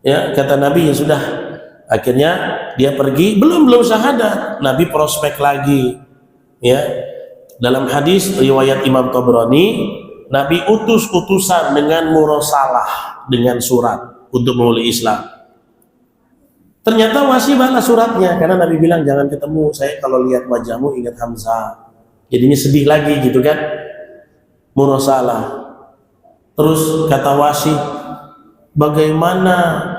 Ya, kata Nabi, ya sudah. Akhirnya dia pergi, belum syahadat. Nabi prospek lagi. Ya. Dalam hadis riwayat Imam Tabrani, Nabi utus utusan dengan murasalah, dengan surat untuk memulai Islam. Ternyata Wahsy balas suratnya, karena Nabi bilang jangan ketemu, saya kalau lihat wajahmu ingat Hamzah. Jadinya sedih lagi gitu kan. Murasalah. Terus kata Wahsy, bagaimana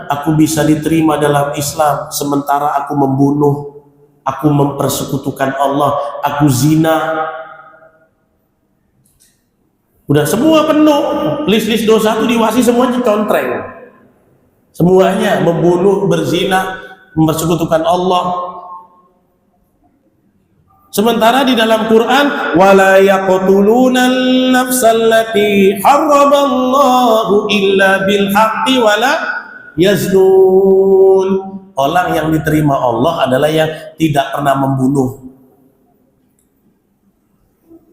aku bisa diterima dalam Islam sementara aku membunuh, aku mempersekutukan Allah, aku zina. Udah semua penuh, list dosa itu di Wahsy semuanya contreng. Semuanya membunuh, berzina, mempersekutukan Allah. Sementara di dalam Quran, wala yaqtulunal nafsallati harramallahu illa bil haqqi wala yaznun. Orang yang diterima Allah adalah yang tidak pernah membunuh.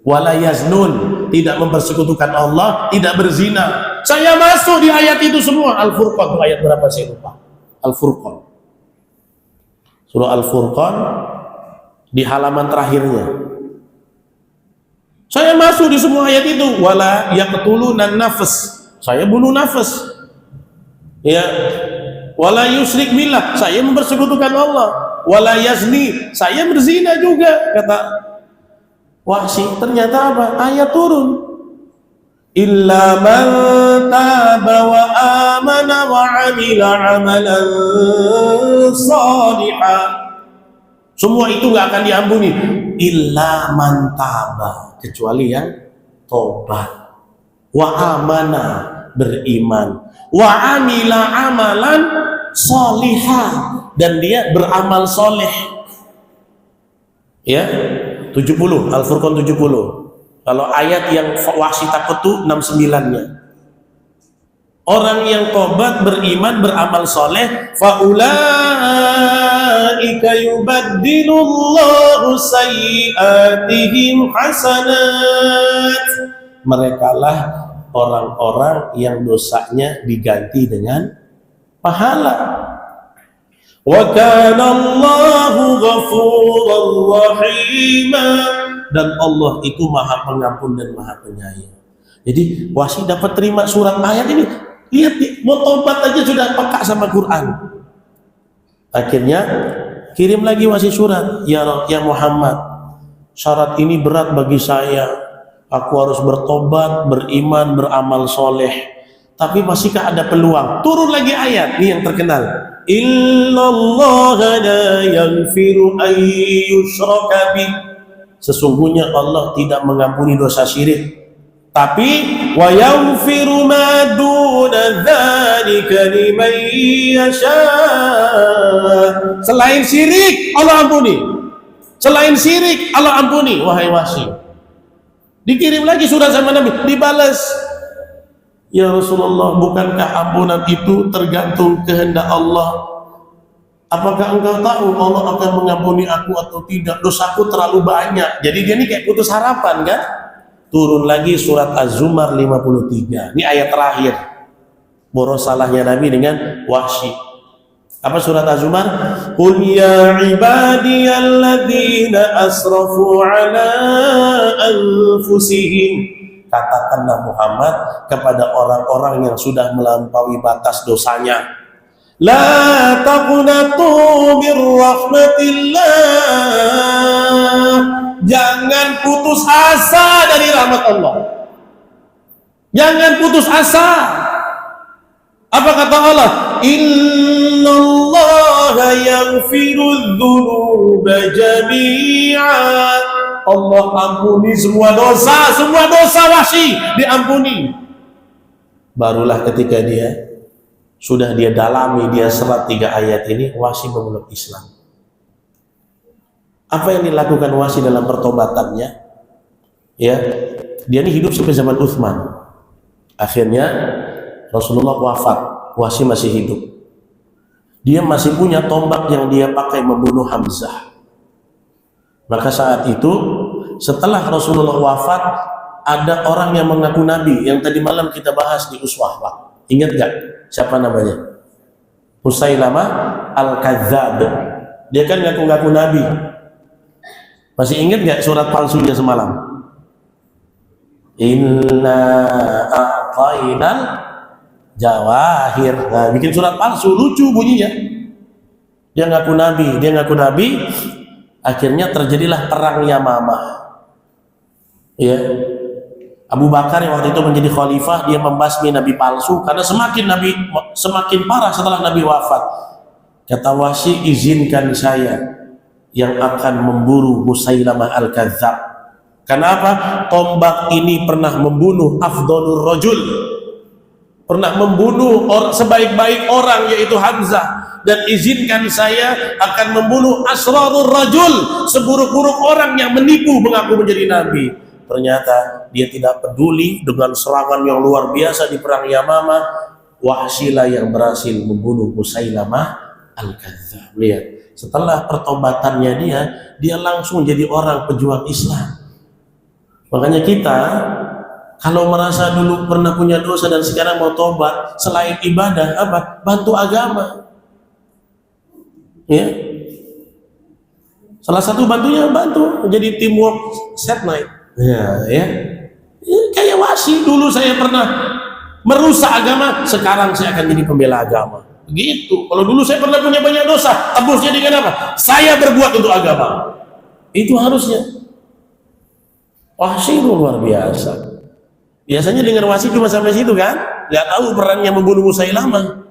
Wala yaznun, tidak mempersekutukan Allah, tidak berzina. Saya masuk di ayat itu semua. Al-Furqan, itu ayat berapa saya lupa. Al-Furqan. Surah Al-Furqan di halaman terakhirnya. Saya masuk di semua ayat itu. Wala yaqtulunan nafs. Saya bunuh nafas. Ya. Wala yusyrik billah. Saya mempersekutukan Allah. Wala yazni. Saya berzina juga, kata Wahsy. Ternyata apa? Ayat turun. Illa man taba wa amana wa amila amalan salihah Semua itu nggak akan diampuni. Illa man taba, kecuali yang tobat. Wa amana, beriman. Wa amila amalan solihah, dan dia beramal soleh. Ya, 70, Al-Furqan 70. Kalau ayat yang Wahsy takut tuh 69-nya. Orang yang tobat, beriman, beramal soleh, faulaika yubaddilullahu sayyi'atihim hasanat. Merekalah orang-orang yang dosanya diganti dengan pahala. Wa kana Allahu ghafuran rahima, dan Allah itu Maha Pengampun dan Maha Penyayang. Jadi Wahsy dapat terima surat ayat ini. Lihat nih, mau tobat aja sudah peka sama Quran. Akhirnya kirim lagi Wahsy surat, ya Muhammad, syarat ini berat bagi saya. Aku harus bertobat, beriman, beramal soleh. Tapi masihkah ada peluang? Turun lagi ayat, nih yang terkenal. Innallaha la yaghfiru an yushraka bih. Sesungguhnya Allah tidak mengampuni dosa syirik. Tapi wa yaghfiru ma duna dzalika liman yasha. Selain syirik Allah ampuni. Selain syirik Allah ampuni. Wahai Wahsy, dikirim lagi surat sama Nabi, dibalas. Ya Rasulullah, bukankah ampunan itu tergantung kehendak Allah? Apakah engkau tahu Allah akan mengampuni aku atau tidak? Dosaku terlalu banyak. Jadi dia ini kayak putus harapan kan? Turun lagi surat Az-Zumar 53. Ini ayat terakhir. Boros salahnya Nabi dengan Wahsy. Apa surat Az-Zumar? Qul ya ibadiyalladzina asrafu ala anfusihim. Katakanlah Muhammad kepada orang-orang yang sudah melampaui batas dosanya, la taqnatu mir rahmatillah. Jangan putus asa dari rahmat Allah. Jangan putus asa. Apa kata Allah? Innallaha yaghfiru dzunuba jami'an. Allah ampuni semua dosa Wahsy diampuni. Barulah ketika dia sudah dia dalami, dia serap 3 ayat ini, Wahsy memeluk Islam. Apa yang dilakukan Wahsy dalam pertobatannya? Ya, dia ini hidup sampai zaman Utsman. Akhirnya Rasulullah wafat, Wahsy masih hidup. Dia masih punya tombak yang dia pakai membunuh Hamzah. Maka saat itu setelah Rasulullah wafat, ada orang yang mengaku Nabi yang tadi malam kita bahas di Uswah, Pak. Ingat gak siapa namanya? Musailamah Al-Kadzdzab. Dia kan ngaku-ngaku Nabi. Masih ingat gak surat palsunya semalam? Inna a'tainal jawahir. Nah, bikin surat palsu, lucu bunyinya. Dia ngaku Nabi. Akhirnya terjadilah perang Yamamah. Ya, Abu Bakar yang waktu itu menjadi khalifah, dia membasmi Nabi palsu karena semakin parah setelah Nabi wafat. Kata Wahsy, izinkan saya yang akan memburu Musailamah Al-Kadzdzab. Kenapa? Tombak ini pernah membunuh afdhalur rajul, pernah membunuh sebaik-baik orang, yaitu Hamzah. Dan izinkan saya akan membunuh asrarur rajul, seburuk-buruk orang yang menipu mengaku menjadi Nabi. Ternyata dia tidak peduli dengan serangan yang luar biasa di perang Yamamah. Wahsy lah yang berhasil membunuh Musailamah Al-Kadzdzab. Lihat, setelah pertobatannya dia langsung jadi orang pejuang Islam. Makanya kita kalau merasa dulu pernah punya dosa dan sekarang mau tobat, selain ibadah apa? Bantu agama. Ya. Salah satu bantu jadi teamwork set night. Ya. Kayak Wahsy, dulu saya pernah merusak agama, sekarang saya akan jadi pembela agama. Begitu. Kalau dulu saya pernah punya banyak dosa, tebusnya dengan apa? Saya berbuat untuk agama. Itu harusnya. Wahsy luar biasa. Biasanya dengar Wahsy cuma sampai situ kan? Nggak tahu perannya membunuh Musailamah.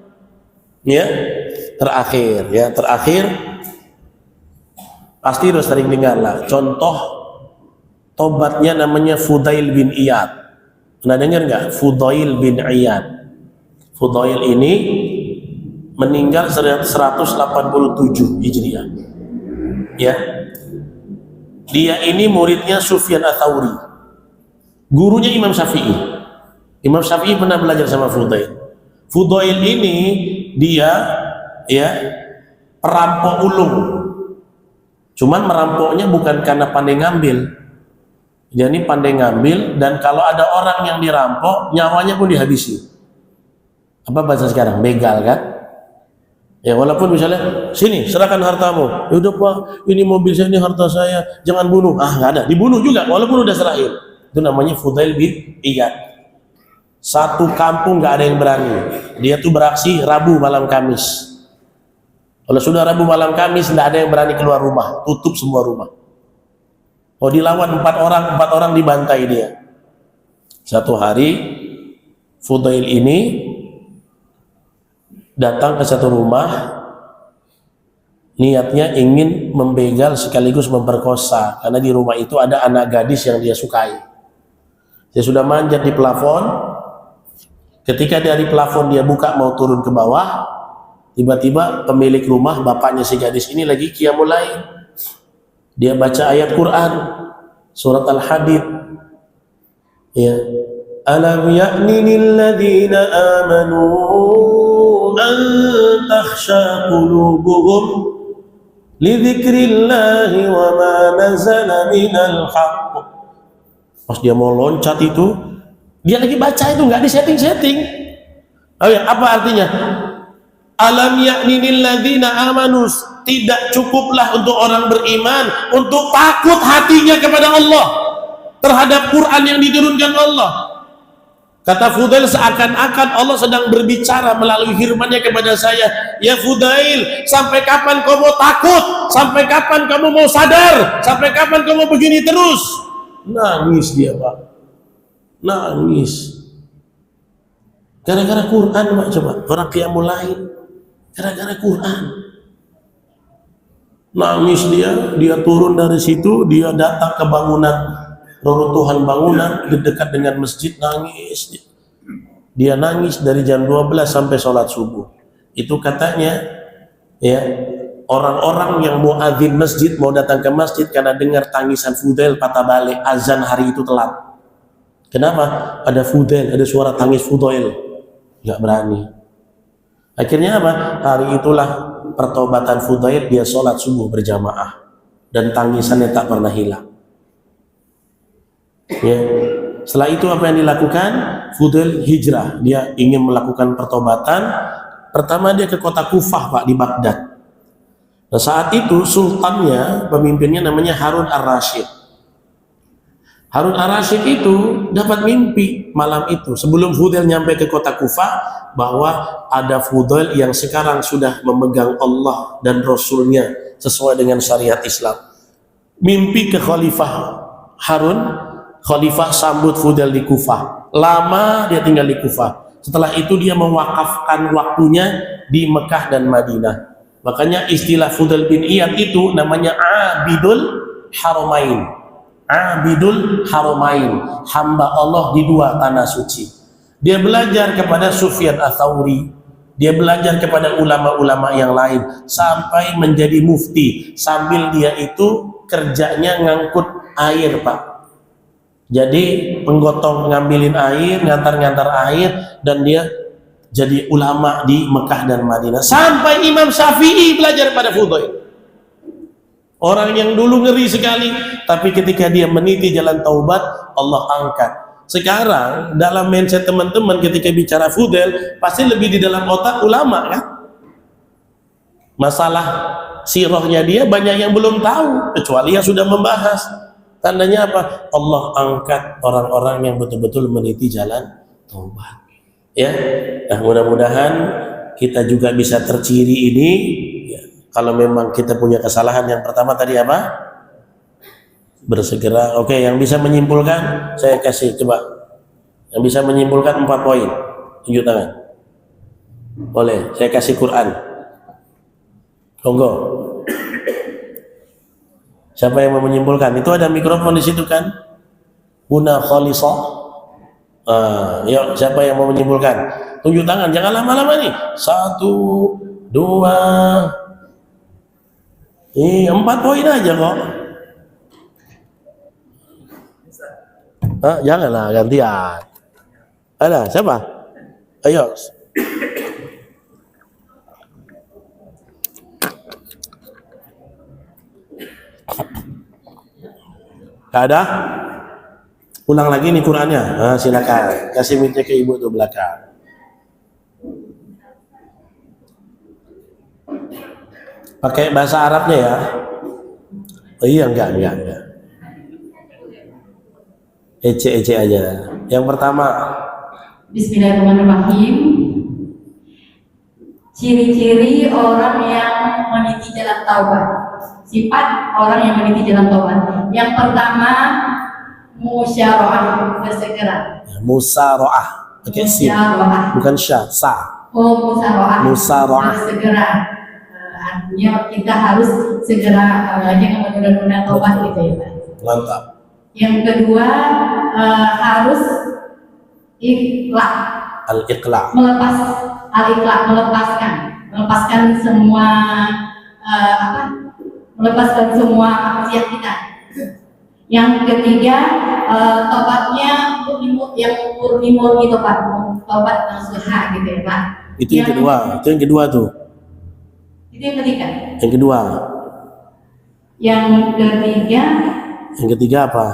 Ya. Terakhir Pasti udah sering dengar lah. Contoh tobatnya namanya Fudail bin Iyad. Pernah dengar nggak? Fudail bin Iyad. Fudail ini meninggal 187 Hijriah. Ya. Dia ini muridnya Sufyan Ats-Tsauri. Gurunya Imam Syafi'i. Imam Syafi'i pernah belajar sama Fudail. Fudail ini dia ya perampok ulung. Cuman merampoknya bukan karena pandai ngambil. Jadi pandai ngambil, dan kalau ada orang yang dirampok, nyawanya pun dihabisi. Apa bahasa sekarang? Begal kan? Ya, walaupun misalnya, sini serahkan hartamu. Ya udah Pak, ini mobil saya, ini harta saya, jangan bunuh. Ah, nggak ada, dibunuh juga walaupun udah serahin. Itu namanya Fudail bin Iyad. Satu kampung nggak ada yang berani. Dia tuh beraksi Rabu malam Kamis. Kalau sudah Rabu malam Kamis, tidak ada yang berani keluar rumah, tutup semua rumah. Oh, dilawan 4 orang dibantai dia. Satu hari, Fudail ini datang ke satu rumah, niatnya ingin membegal sekaligus memperkosa, karena di rumah itu ada anak gadis yang dia sukai. Dia sudah manjat di plafon. Ketika dari plafon dia buka mau turun ke bawah, tiba-tiba pemilik rumah, bapaknya si gadis ini lagi qiyamul lail. Dia baca ayat Quran, surat Al-Hadid. Ya. Alam ya'ni lilladzina amanu an takhsha qulubuhum li dzikrillahi wa ma nazala minal haqq. Pas dia mau loncat itu, dia lagi baca itu, nggak disetting-setting. Oh ya, apa artinya? Alam ya'ni lilladzina amanu, tidak cukuplah untuk orang beriman untuk takut hatinya kepada Allah terhadap Quran yang diturunkan Allah. Kata Fudail, seakan-akan Allah sedang berbicara melalui firman-Nya kepada saya. Ya Fudail, sampai kapan kamu mau takut? Sampai kapan kamu mau sadar? Sampai kapan kamu begini terus? Nangis dia, Pak. Nangis. Gara-gara Quran, Pak, coba. Orang qiyamul lail. Gara-gara Quran. Nangis dia turun dari situ, dia datang ke bangunan, reruntuhan bangunan dekat dengan masjid, nangis. Dia nangis dari jam 12 sampai sholat subuh. Itu katanya, ya, orang-orang yang mau azin masjid, mau datang ke masjid karena dengar tangisan Fudail, patah balik, azan hari itu telat. Kenapa? Ada Fudail, ada suara tangis Fudail. Nggak berani. Akhirnya apa? Hari itulah pertobatan Fudail, dia sholat subuh berjamaah dan tangisannya tak pernah hilang. Ya. Setelah itu apa yang dilakukan? Fudail hijrah, dia ingin melakukan pertobatan. Pertama dia ke kota Kufah, Pak, di Baghdad. Nah, saat itu sultannya, pemimpinnya namanya Harun ar-Rasyid. Harun ar-Rasyid itu dapat mimpi malam itu sebelum Fudail nyampe ke kota Kufah, bahwa ada Fudail yang sekarang sudah memegang Allah dan Rasulnya sesuai dengan syariat Islam. Mimpi ke Khalifah Harun, Khalifah sambut Fudail di Kufah. Lama dia tinggal di Kufah. Setelah itu dia mewakafkan waktunya di Mekah dan Madinah. Makanya istilah Fudail bin Iyad itu namanya Abidul Haramain. Abidul Haramain, hamba Allah di dua tanah suci. Dia belajar kepada Sufyan Ats-Tsauri, dia belajar kepada ulama-ulama yang lain sampai menjadi mufti. Sambil dia itu kerjanya ngangkut air, Pak. Jadi penggotong, ngambilin air, ngantar-ngantar air, dan dia jadi ulama di Mekah dan Madinah. Sampai Imam Syafi'i belajar pada Fudail. Orang yang dulu ngeri sekali, tapi ketika dia meniti jalan taubat, Allah angkat. Sekarang dalam mindset teman-teman ketika bicara Fudail, pasti lebih di dalam otak ulama, kan? Masalah sirahnya dia banyak yang belum tahu, kecuali yang sudah membahas. Tandanya apa? Allah angkat orang-orang yang betul-betul meniti jalan taubat. Ya, nah mudah-mudahan kita juga bisa terciri ini. Ya, kalau memang kita punya kesalahan, yang pertama tadi apa? Bersegera. Oke, yang bisa menyimpulkan, saya kasih coba. Yang bisa menyimpulkan 4 poin. Tunjuk tangan. Boleh, saya kasih Quran. Monggo. Siapa yang mau menyimpulkan? Itu ada mikrofon di situ kan? Guna khalisah. Yuk, siapa yang mau menyimpulkan? Tunjuk tangan, jangan lama-lama nih. 1, 2, 4 poin aja kok. Janganlah gantian. Ada siapa? Ayo. Gak ada? Ulang lagi nih Qurannya. Silakan. Kasih mic ke ibu tuh belakang. Pakai bahasa Arabnya ya. Oh iya, enggak. Ece aja. Yang pertama. Bismillahirrahmanirrahim. Ciri-ciri orang yang meniti jalan taubat. Sifat orang yang meniti jalan taubat. Yang pertama, musyaroah, bersegera. Musaroah. Oke, musyaroah. Bukan syah, sa. Oh, musyaroah. Bersegera. Artinya kita harus segera jangan menunda-nunda taubat gitu ya Pak. Mantap. Yang kedua, harus ikhlas. Al-iqla. Melepaskan semua melepaskan semua maksiat kita. Yang ketiga, tobatnya murni tobat, tobat nasuha gitu ya Pak. Itu yang kedua tuh. Itu yang ketiga. Yang kedua. Yang ketiga apa?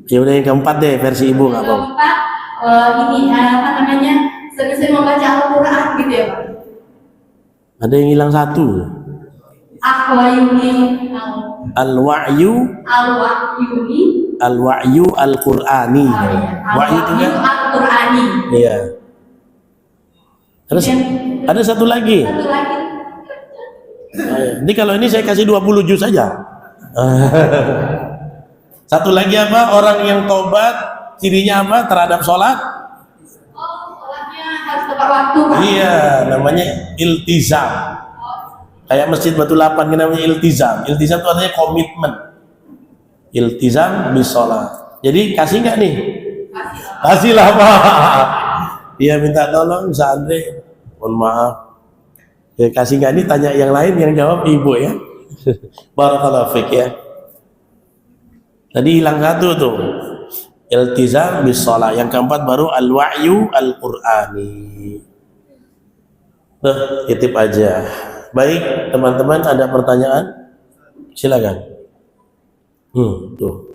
Ya udah yang keempat deh, versi ibu nggak apa? Keempat, sering-sering membaca Al-Quran gitu ya Pak. Ada yang hilang satu. Al-wa'yu al-Qur'ani. Wa'yu itu kan? Al-Qur'ani. Iya. Ada satu lagi. Ini kalau ini saya kasih 20 juz saja. Satu lagi apa? Orang yang tobat, cirinya apa terhadap sholat? Sholatnya harus tepat waktu Pak. Iya, namanya iltizam. Kayak Masjid Batu Lapan namanya iltizam. Iltizam itu artinya komitmen. Iltizam bis sholat. Jadi kasih nggak nih? Kasih lah Pak. Dia minta tolong Ustaz Andre. Mohon maaf. Ya kasih nggak nih? Tanya yang lain, yang jawab ibu ya. Barakallahu fiik ya. Tadi hilang satu tuh. Iltizam bis sholat. Yang keempat baru al-wa'yu al-Qur'ani. Titip aja. Baik, teman-teman ada pertanyaan? Silakan. Tuh.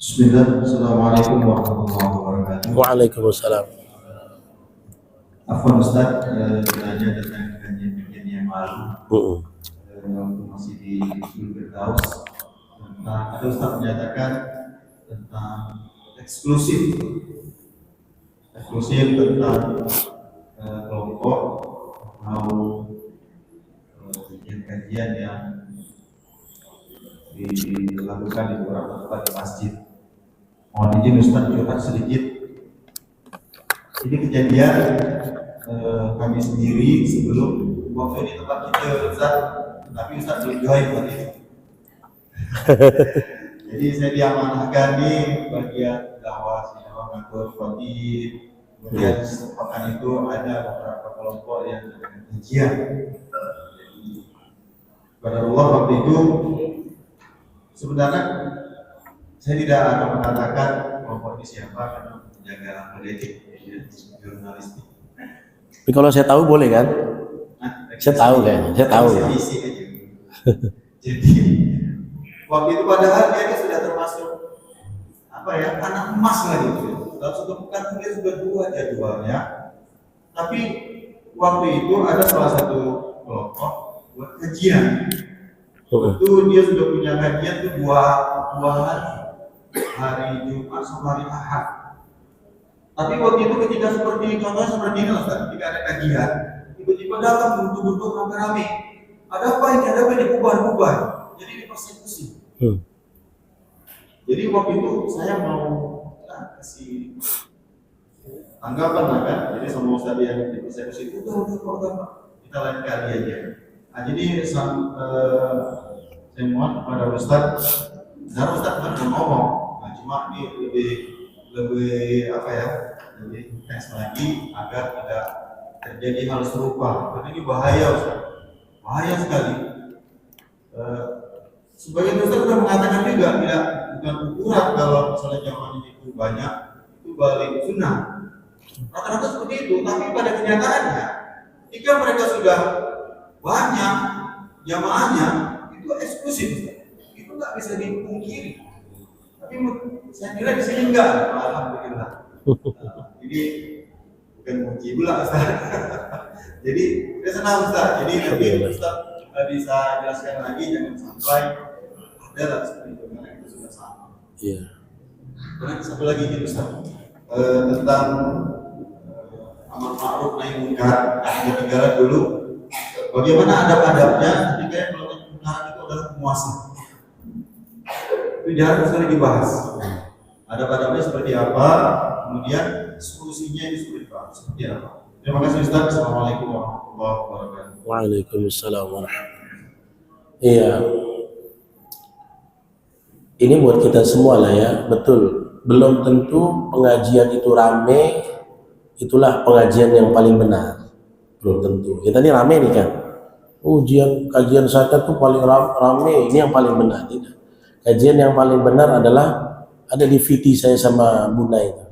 Bismillah, Assalamualaikum warahmatullahi wabarakatuh. Waalaikumsalam. Afwan Ustaz, belajar tentang kajian yang lalu waktu masih di Firdaus tentang ada Ustaz menyatakan tentang eksklusif tentang kelompok atau kajian yang dilakukan di beberapa tempat di masjid. Mohon izin Ustaz curhat sedikit. Ini kejadian kami sendiri sebelum waktu ini tempat kita Ustaz, tapi Ustaz belum join waktu itu. Jadi saya diamanahkan di bagian dakwah, saya mengatur khotib. Kemudian pekan itu ada beberapa kelompok yang kajian. Jadi pada Allah waktu itu sebenarnya saya tidak akan mengatakan kelompok ini siapa karena menjaga politik jurnalistik. Tapi kalau saya tahu boleh kan? Saya tahu kan? Saya tahu. Jadi waktu itu padahal dia sudah termasuk anak emas lah gitu. Dalam satu pekan dia sudah 2 jadwalnya. Tapi waktu itu ada salah satu kelompok buat kajian. Itu dia sudah punya kajian tuh 2 hari Jumat sama hari Ahad. Tapi waktu itu ketika contohnya seperti ini Ustaz, ketika ada kajian, tiba-tiba datang duduk-duduk rame-rame. Ada apa ini bubar-bubar. Jadi dipersekusi. Jadi waktu itu saya mau kasih tanggapan lah kan. Jadi sama Ustaz yang di persekusi itu udah kita lain kali aja. Nah, jadi saya mohon kepada Ustaz, karena Ustaz kan ngomong, nah, cuma ini lebih apa ya, lebih intens lagi agar tidak terjadi hal serupa. Karena ini bahaya Ustaz, bahaya sekali. Sebagian Ustaz sudah mengatakan juga bukan ukuran kalau misalnya jamaah itu banyak itu balik sunnah. Rata-rata seperti itu, tapi pada kenyataannya jika mereka sudah banyak jamaahnya itu eksklusif, itu nggak bisa dipungkiri. Tapi saya kira di sini enggak, alhamdulillah. Jadi bukan muji pula Ustaz. Jadi saya senang Ustaz. Jadi lebih Ustaz bisa jelaskan lagi, jangan sampai ada lah seperti itu karena itu sudah sama. Iya. Kemudian satu lagi nih Ustaz, tentang amar ma'ruf nahi munkar yang ketinggalan dulu. Bagaimana adab-adabnya ketika yang melakukan kebenaran itu adalah penguasa? Itu jarang sekali dibahas. Adab-adabnya seperti apa, kemudian solusinya itu seperti apa. Terima kasih Ustaz. Assalamualaikum warahmatullahi wabarakatuh. Waalaikumsalam warahmatullahi. Iya. Ini buat kita semua lah ya, betul. Belum tentu pengajian itu rame, itulah pengajian yang paling benar. Belum tentu. Kita ini rame nih kan. Kajian saya tuh paling rame, ini yang paling benar. Tidak. Kajian yang paling benar adalah ada di VT saya sama Bunda itu.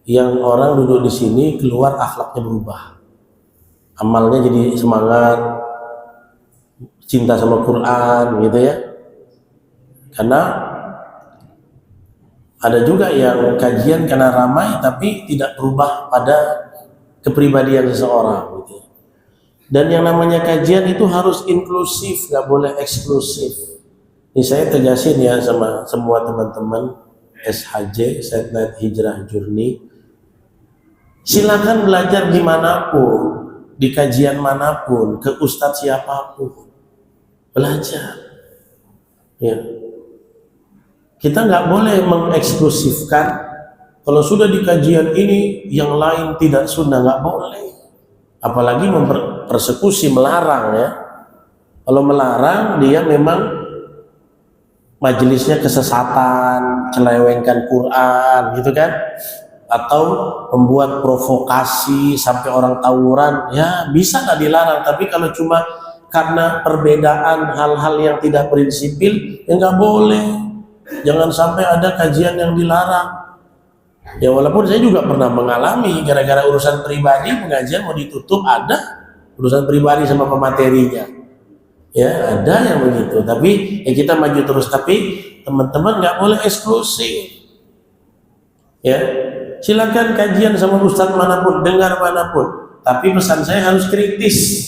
Yang orang duduk di sini keluar akhlaknya berubah. Amalnya jadi semangat, cinta sama Quran gitu ya. Karena ada juga yang kajian karena ramai tapi tidak berubah pada kepribadian seseorang gitu. Dan yang namanya kajian itu harus inklusif, nggak boleh eksklusif. Ini saya tegasin ya sama semua teman-teman SHJ, Said Night Hijrah Journey. Silakan belajar dimanapun, di kajian manapun, ke ustadz siapapun, belajar. Ya. Kita nggak boleh mengeksklusifkan. Kalau sudah di kajian ini, yang lain tidak sunnah, nggak boleh. Apalagi mempersekusi, melarang ya. Kalau melarang, dia memang majelisnya kesesatan, celewengkan Quran, gitu kan? Atau membuat provokasi sampai orang tawuran, ya bisa nggak dilarang. Tapi kalau cuma karena perbedaan hal-hal yang tidak prinsipil, ya nggak boleh. Jangan sampai ada kajian yang dilarang. Ya walaupun saya juga pernah mengalami gara-gara urusan pribadi pengajian mau ditutup, ada urusan pribadi sama pematerinya. Ya ada yang begitu. Tapi ya kita maju terus. Tapi teman-teman nggak boleh eksklusif. Ya silakan kajian sama ustadz manapun, dengar manapun. Tapi pesan saya harus kritis.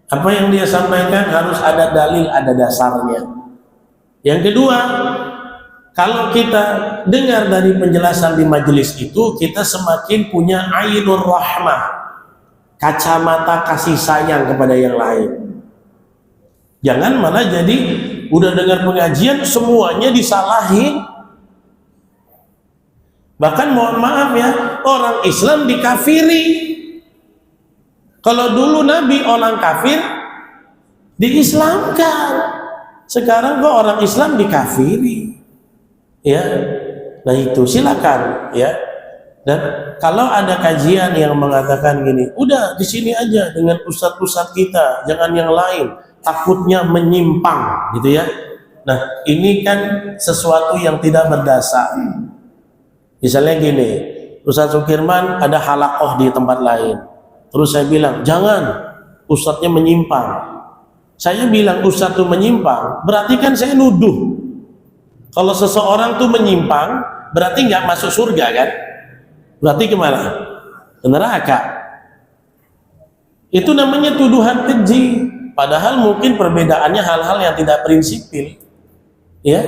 Apa yang dia sampaikan harus ada dalil, ada dasarnya. Yang kedua, kalau kita dengar dari penjelasan di majelis itu, kita semakin punya ainur rahmah, kacamata kasih sayang kepada yang lain. Jangan malah jadi udah dengar pengajian semuanya disalahin. Bahkan mohon maaf ya, orang Islam dikafiri. Kalau dulu Nabi orang kafir diislamkan. Sekarang kok orang Islam dikafiri, ya. Nah itu silakan, ya. Dan kalau ada kajian yang mengatakan gini, udah di sini aja dengan ustadz-ustadz kita, jangan yang lain, takutnya menyimpang, gitu ya. Nah ini kan sesuatu yang tidak berdasar. Misalnya gini, Ustadz Sukirman ada halakoh di tempat lain, terus saya bilang jangan, ustadznya menyimpang. Saya bilang ustadz itu menyimpang, berarti kan saya nuduh. Kalau seseorang tuh menyimpang, berarti nggak masuk surga kan? Berarti kemana? Ke neraka. Itu namanya tuduhan keji. Padahal mungkin perbedaannya hal-hal yang tidak prinsipil. Ya,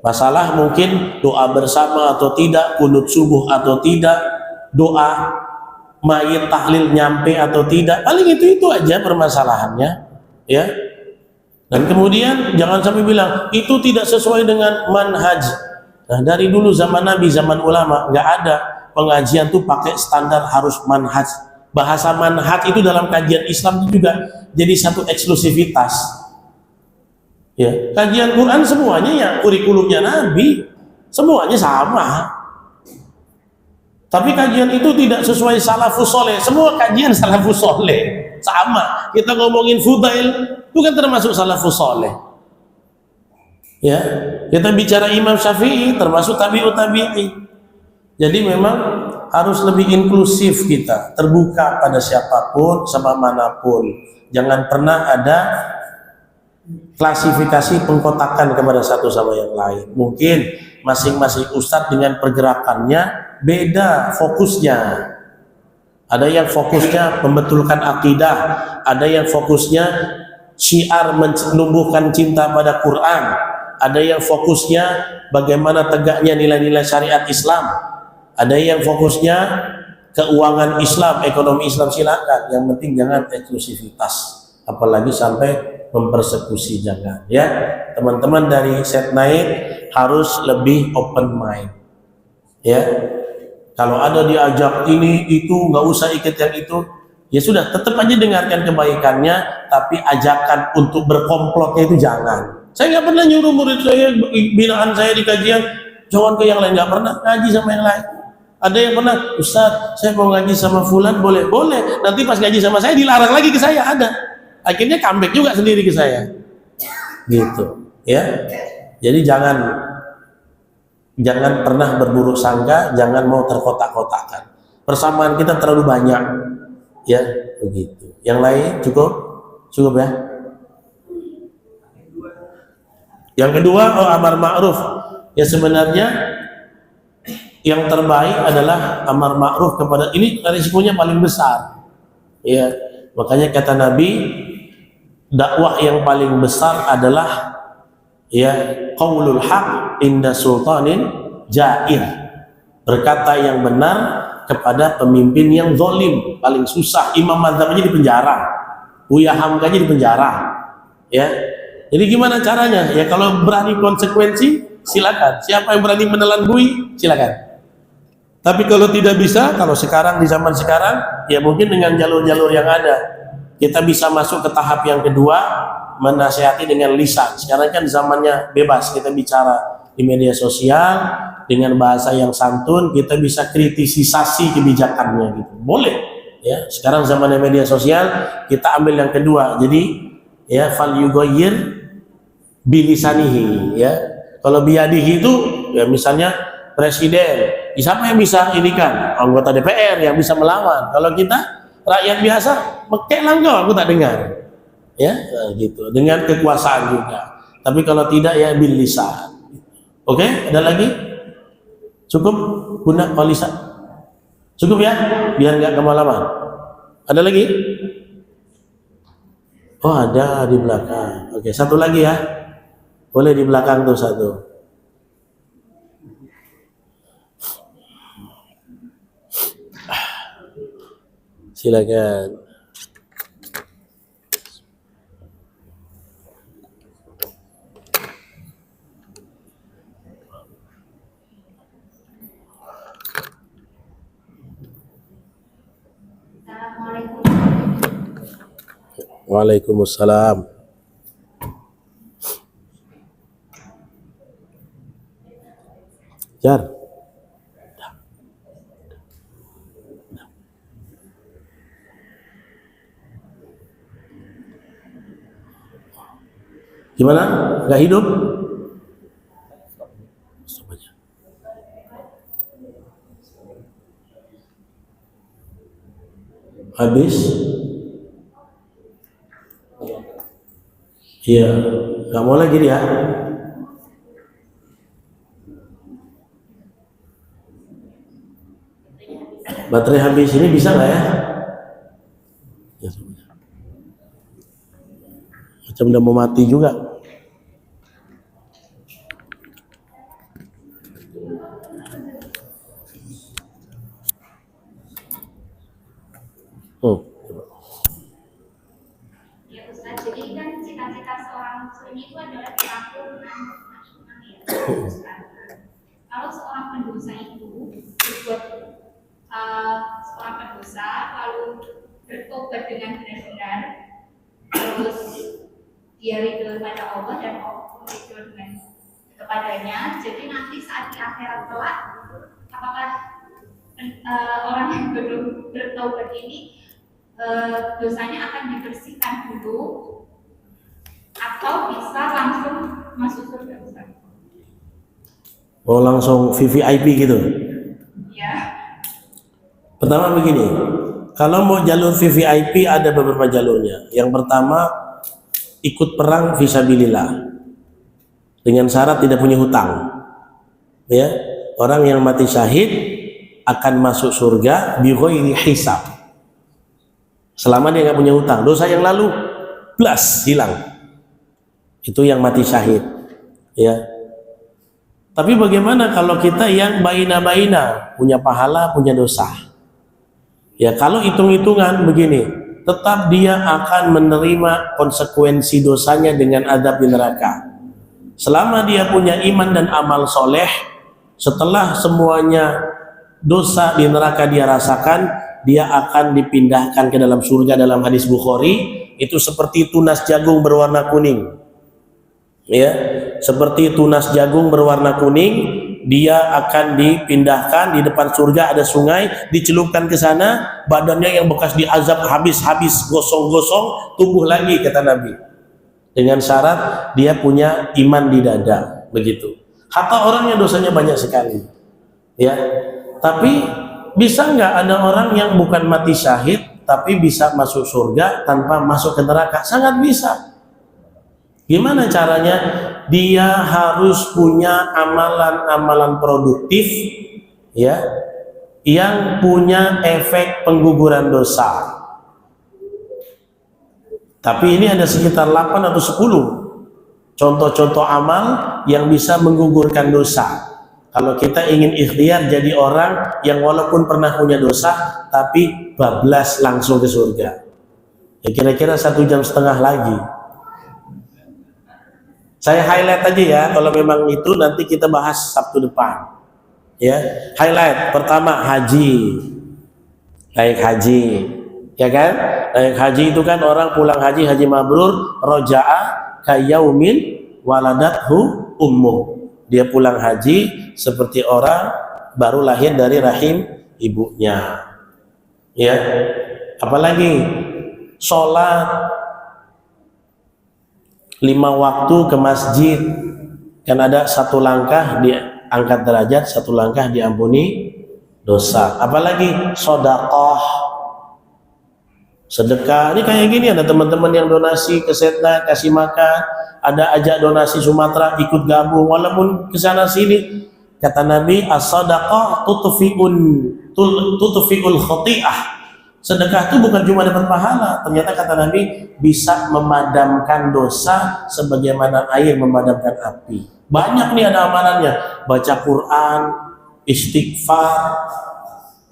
masalah mungkin doa bersama atau tidak, kunut subuh atau tidak, doa mayit tahlil nyampe atau tidak. Paling itu aja permasalahannya. Ya, dan kemudian jangan sampai bilang itu tidak sesuai dengan manhaj. Nah dari dulu zaman Nabi, zaman ulama nggak ada pengajian tuh pakai standar harus manhaj. Bahasa manhaj itu dalam kajian Islam itu juga jadi satu eksklusivitas. Ya, kajian Quran semuanya ya kurikulumnya Nabi, semuanya sama. Tapi kajian itu tidak sesuai salafus soleh. Semua kajian salafus soleh sama. Kita ngomongin fudail itu kan termasuk salafus soleh. Ya, kita bicara Imam Syafi'i termasuk tabi'ut tabi'i. Jadi memang harus lebih inklusif kita, terbuka pada siapapun, sama manapun. Jangan pernah ada klasifikasi pengkotakan kepada satu sama yang lain. Mungkin masing-masing ustadz dengan pergerakannya beda fokusnya. Ada yang fokusnya membetulkan akidah, ada yang fokusnya syiar menumbuhkan cinta pada Quran, ada yang fokusnya bagaimana tegaknya nilai-nilai syariat Islam, ada yang fokusnya keuangan Islam, ekonomi Islam. Silakan, yang penting jangan eksklusivitas, apalagi sampai mempersekusi, jangan ya. Teman-teman dari set naik harus lebih open mind ya. Kalau ada diajak ini itu nggak usah ikut yang itu, ya sudah, tetap aja dengarkan kebaikannya, tapi ajakan untuk berkomplotnya itu jangan. Saya nggak pernah nyuruh murid saya, binaan saya di kajian jangan ke yang lain, nggak pernah. Ngaji sama yang lain. Ada yang pernah, Ustaz saya mau ngaji sama fulan, boleh, nanti pas ngaji sama saya dilarang lagi ke saya, ada. Akhirnya comeback juga sendiri ke saya, gitu ya. Jadi jangan pernah berburuk sangka, jangan mau terkotak-kotakan. Persamaan kita terlalu banyak ya, begitu. Yang lain cukup ya. Yang kedua, amar ma'ruf. Ya sebenarnya yang terbaik adalah amar ma'ruf kepada, ini risikonya paling besar ya. Makanya kata Nabi, dakwah yang paling besar adalah ya qaulul haq inda sultanin jair, berkata yang benar kepada pemimpin yang zalim. Paling susah, Imam Madzhab aja di penjara, Buya Hamka aja di penjara ya. Jadi gimana caranya? Ya kalau berani konsekuensi silakan, siapa yang berani menelan bui silakan. Tapi kalau tidak bisa, kalau sekarang di zaman sekarang ya mungkin dengan jalur-jalur yang ada kita bisa masuk ke tahap yang kedua, menasihati dengan lisan. Sekarang kan zamannya bebas, kita bicara di media sosial dengan bahasa yang santun, kita bisa kritisisasi kebijakannya gitu, boleh ya. Sekarang zamannya media sosial, kita ambil yang kedua. Jadi ya fal yugoyir bilisanihi ya. Kalau biadihi itu ya misalnya presiden, siapa yang bisa ini kan, anggota DPR yang bisa melawan. Kalau kita rakyat biasa, mekek langkau aku tak dengar ya, gitu, dengan kekuasaan juga. Tapi kalau tidak ya bil lisan. Oke, ada lagi? Cukup Bunda Kolisa? Cukup ya, biar nggak kemalaman. Ada lagi? Oh ada di belakang. Oke, satu lagi ya, boleh di belakang tuh satu. Silakan. Waalaikumsalam. Jar. Gimana? Gak hidup? Habis? Iya, nggak mau lagi dia. Baterai habis ini bisa nggak ya? Ya, macam udah mau mati juga. Ya Ustaz, jadi kan cita-cita seorang muslim itu adalah kemakmuran nasional ya Ustaz. Kalau seorang pendosa itu berbuat bertobat dengan benar-benar, terus dia ridho kepada Allah dan Allah ridho dengan kepadanya. Jadi nanti saat di akhirat kelak, apakah orang yang belum bertobat ini dosanya akan dibersihkan dulu atau bisa langsung masuk surga? Oh, langsung VVIP gitu. Ya. Pertama begini, kalau mau jalur VVIP ada beberapa jalurnya. Yang pertama, ikut perang fisabilillah dengan syarat tidak punya hutang. Ya, orang yang mati syahid akan masuk surga bi ghairi hisab. Selama dia nggak punya hutang, dosa yang lalu blas hilang. Itu yang mati syahid. Ya. Tapi bagaimana kalau kita yang baina-baina, punya pahala, punya dosa? Ya, kalau hitung-hitungan begini, tetap dia akan menerima konsekuensi dosanya dengan azab di neraka. Selama dia punya iman dan amal soleh, setelah semuanya dosa di neraka dia rasakan, dia akan dipindahkan ke dalam surga. Dalam hadis Bukhari, itu seperti tunas jagung berwarna kuning. Ya, seperti tunas jagung berwarna kuning, dia akan dipindahkan di depan surga, ada sungai, dicelupkan ke sana, badannya yang bekas diazab habis-habis, gosong-gosong, tumbuh lagi, kata Nabi. Dengan syarat dia punya iman di dada, begitu. Hatta orang yang dosanya banyak sekali. Ya. Tapi bisa nggak ada orang yang bukan mati syahid tapi bisa masuk surga tanpa masuk ke neraka? Sangat bisa. Gimana caranya? Dia harus punya amalan-amalan produktif, ya, yang punya efek pengguguran dosa. Tapi ini ada sekitar 8 atau 10 contoh-contoh amal yang bisa menggugurkan dosa. Kalau kita ingin ikhtiar jadi orang yang walaupun pernah punya dosa tapi bablas langsung ke surga, ya kira-kira 1,5 jam lagi. Saya highlight aja ya, kalau memang itu nanti kita bahas Sabtu depan. Ya, highlight pertama haji, naik haji, ya kan? Naik haji itu kan orang pulang haji mabrur, roja'a kayaumin waladathu ummu. Dia pulang haji seperti orang baru lahir dari rahim ibunya. Ya, apalagi sholat 5 waktu ke masjid, kan ada 1 langkah diangkat derajat, 1 langkah diampuni dosa. Apalagi sedekah. Ini kayak gini, ada teman-teman yang donasi ke Setna, kasih makan, ada ajak donasi Sumatera, ikut gabung, walaupun kesana sini. Kata Nabi, as-sadaqah tutfi'ul khati'ah. Sedekah itu bukan cuma dapat pahala, ternyata kata Nabi bisa memadamkan dosa sebagaimana air memadamkan api. Banyak nih ada amalannya, baca Quran, istighfar.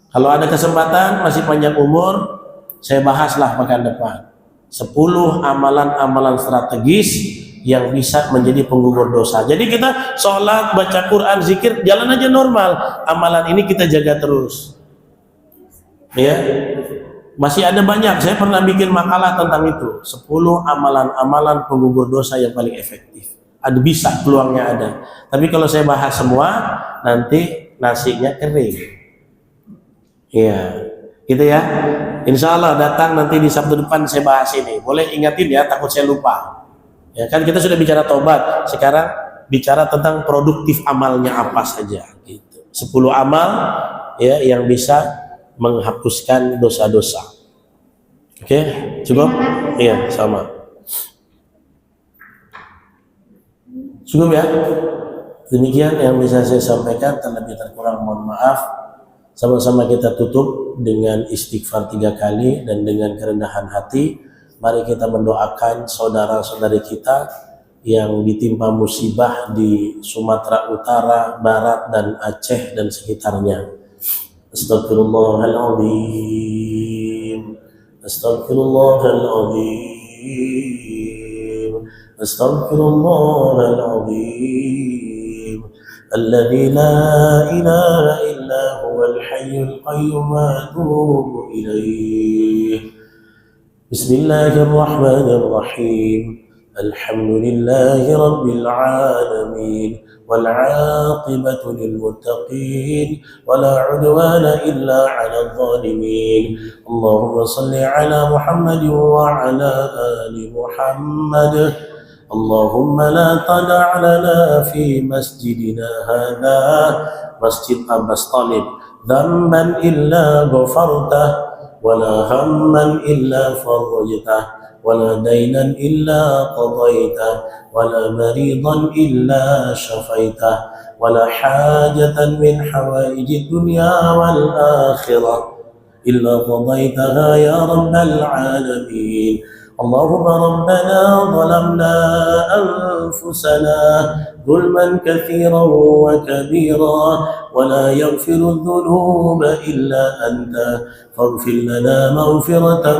Kalau ada kesempatan masih panjang umur, saya bahaslah pekan depan 10 amalan-amalan strategis yang bisa menjadi penggugur dosa. Jadi kita sholat, baca Quran, zikir, jalan aja normal. Amalan ini kita jaga terus. Ya, masih ada banyak. Saya pernah bikin makalah tentang itu. 10 amalan-amalan penggugur dosa yang paling efektif. Ada, bisa, peluangnya ada. Tapi kalau saya bahas semua, nanti nasinya kering. Iya, gitu ya. Insya Allah datang nanti di Sabtu depan saya bahas ini. Boleh ingatin ya, takut saya lupa. Ya kan kita sudah bicara tobat. Sekarang bicara tentang produktif amalnya apa saja. Gitu. 10 amal ya yang bisa menghapuskan dosa-dosa. Oke, cukup? Iya, sama. Cukup ya? Demikian yang bisa saya sampaikan, terlebih terkurang mohon maaf. Sama-sama kita tutup dengan istighfar 3 kali dan dengan kerendahan hati. Mari kita mendoakan saudara-saudari kita yang ditimpa musibah di Sumatera Utara, Barat, dan Aceh dan sekitarnya. Astaghfirullahaladzim, Astaghfirullahaladzim, Astaghfirullahaladzim, alladzi la ilaha illa huwal hayyul qayyum wa atubu ilaih. بسم الله الرحمن الرحيم الحمد لله رب العالمين والعاقبة للمتقين ولا عدوان إلا على الظالمين اللهم صل على محمد وعلى آل محمد اللهم لا تدع لنا في مسجدنا هذا مسجد أباس طالب ذنبا إلا غفرته ولا هما إلا فرجته ولا دينا إلا قضيته ولا مريضا إلا شفيته ولا حاجة من حوائج الدنيا والآخرة إلا قضيتها يا رب العالمين اللهم ربنا ظلمنا أنفسنا ظلما كثيرا وكبيرا ولا يغفر الذنوب إلا أنت فاغفر لنا مغفرة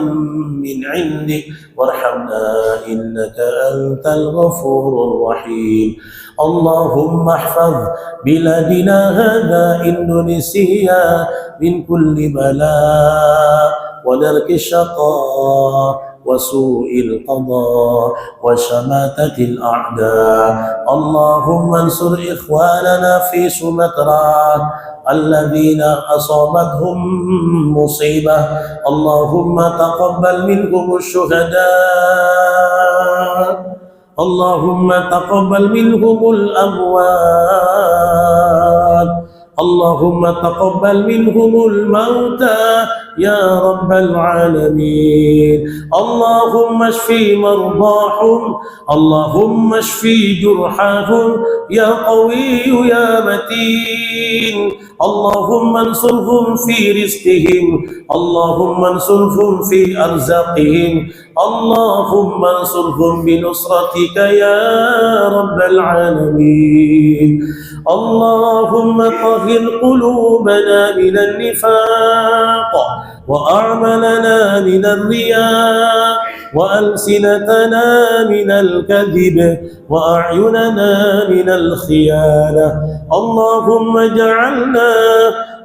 من عندك وارحمنا إنك أنت الغفور الرحيم اللهم احفظ بلادنا هذا إندونيسيا من كل بلاء ودرك الشقاء وسوء القضاء وشماتة الأعداء اللهم انصر إخواننا في سمطرة الذين أصابتهم مصيبة اللهم تقبل منهم الشهداء اللهم تقبل منهم الأموات اللهم تقبل منهم الموتى يا رب العالمين اللهم اشفي مرضاهم اللهم اشفي جرحاهم يا قوي يا متين اللهم انصرهم في رزقهم اللهم انصرهم في أرزاقهم اللهم انصرهم بنصرتك يا رب العالمين اللهم طهر قلوبنا من النفاق وأعمالنا من الرياء وألسنتنا من الكذب وأعيننا من الخيانة اللهم اجعلنا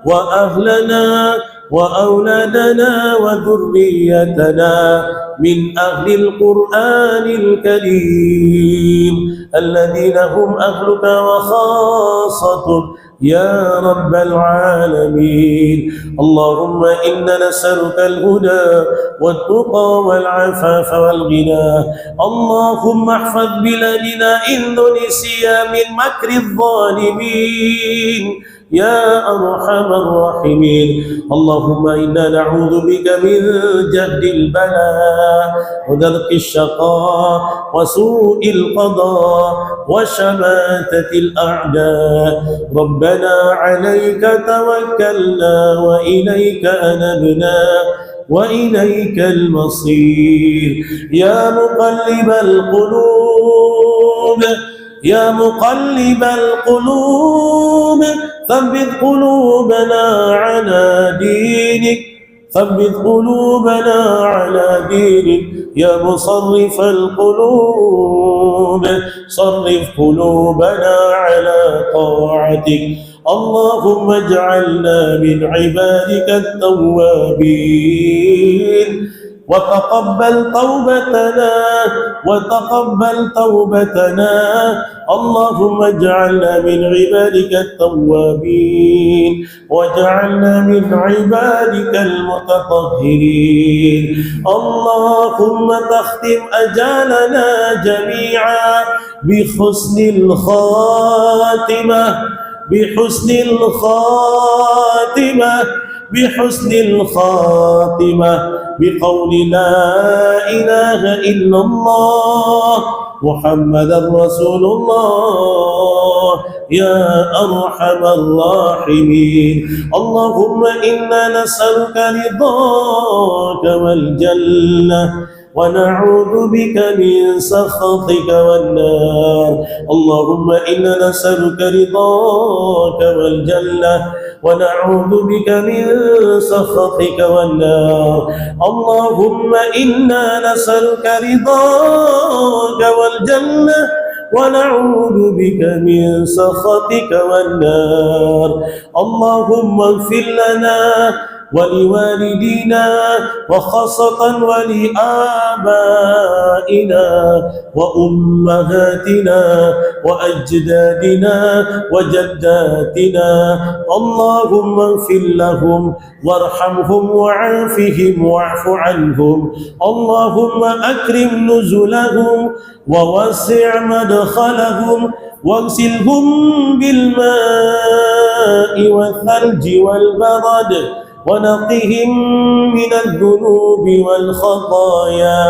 وأهلنا وأولادنا وذريتنا من أهل القرآن الكريم الذين هم أهلك وخاصتك يا رب العالمين اللهم إنا نسألك الهدى والتقى والعفاف والغنى اللهم احفظ بلادنا إندونيسيا من مكر الظالمين يا أرحم الراحمين اللهم إنا نعوذ بك من جهد البلاء ودرك الشقاء وسوء القضاء وشماتة الأعداء ربنا عليك توكلنا وإليك أنبنا وإليك المصير يا مقلب القلوب يا مقلب القلوب ثبت قلوبنا على دينك ثبت قلوبنا على دينك يا مصرف القلوب صرف قلوبنا على طاعتك اللهم اجعلنا من عبادك التوابين وتقبل توبتنا اللهم اجعلنا من عبادك التوابين واجعلنا من عبادك المتطهرين اللهم تختم أجالنا جميعا بحسن الخاتمة بحسن الخاتمة بقول لا إله إلا الله محمد رسول الله يا أرحم الراحمين اللهم إنا نسألك رضاك والجنة ونعوذ بك من سخطك والنار اللهم إنا نسألك رضاك والجنة ونعوذ بك من سخطك والنار اللهم إنا نسألك رضاك والجنة ونعوذ بك من سخطك والنار اللهم اغفر لنا ولوالدينا وخاصة ولآبائنا وأمهاتنا وأجدادنا وجداتنا اللهم اغفر لهم وارحمهم وعافهم واعف عنهم اللهم أكرم نزلهم ووسع مدخلهم واغسلهم بالماء والثلج والبرد ونقهم من الذنوب والخطايا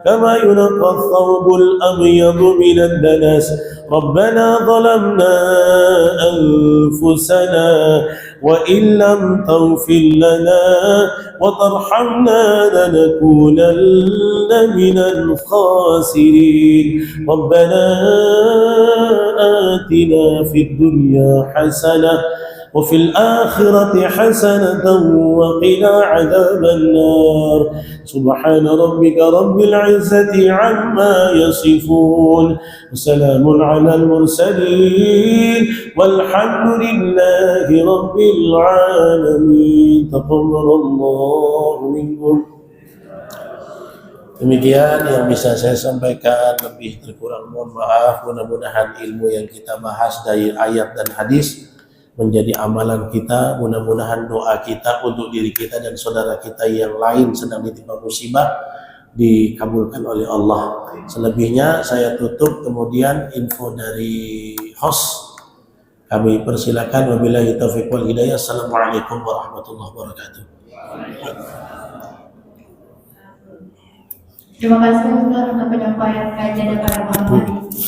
كما ينقى الثوب الأبيض من الدنس ربنا ظلمنا أنفسنا وإن لم تغفر لنا وترحمنا لنكونن من الخاسرين ربنا آتنا في الدنيا حسنة وفي الآخرة حسنة وقنا عذاب النار سبحان ربك رب العزة عما يصفون وسلام على المرسلين والحمد لله رب العالمين تقبل الله منكم. Demikian yang bisa saya sampaikan, lebih terkurang mohon maaf. Mudah-mudahan ilmu yang kita bahas dari ayat dan hadis menjadi amalan kita. Mudah-mudahan doa kita untuk diri kita dan saudara kita yang lain sedang ditimpa musibah dikabulkan oleh Allah. Selebihnya saya tutup, kemudian info dari host kami persilakan. Wabillahi taufiq wal hidayah. Assalamualaikum warahmatullahi wabarakatuh. Terima kasih Ustaz untuk penyampaian kajian pada malam hari ini.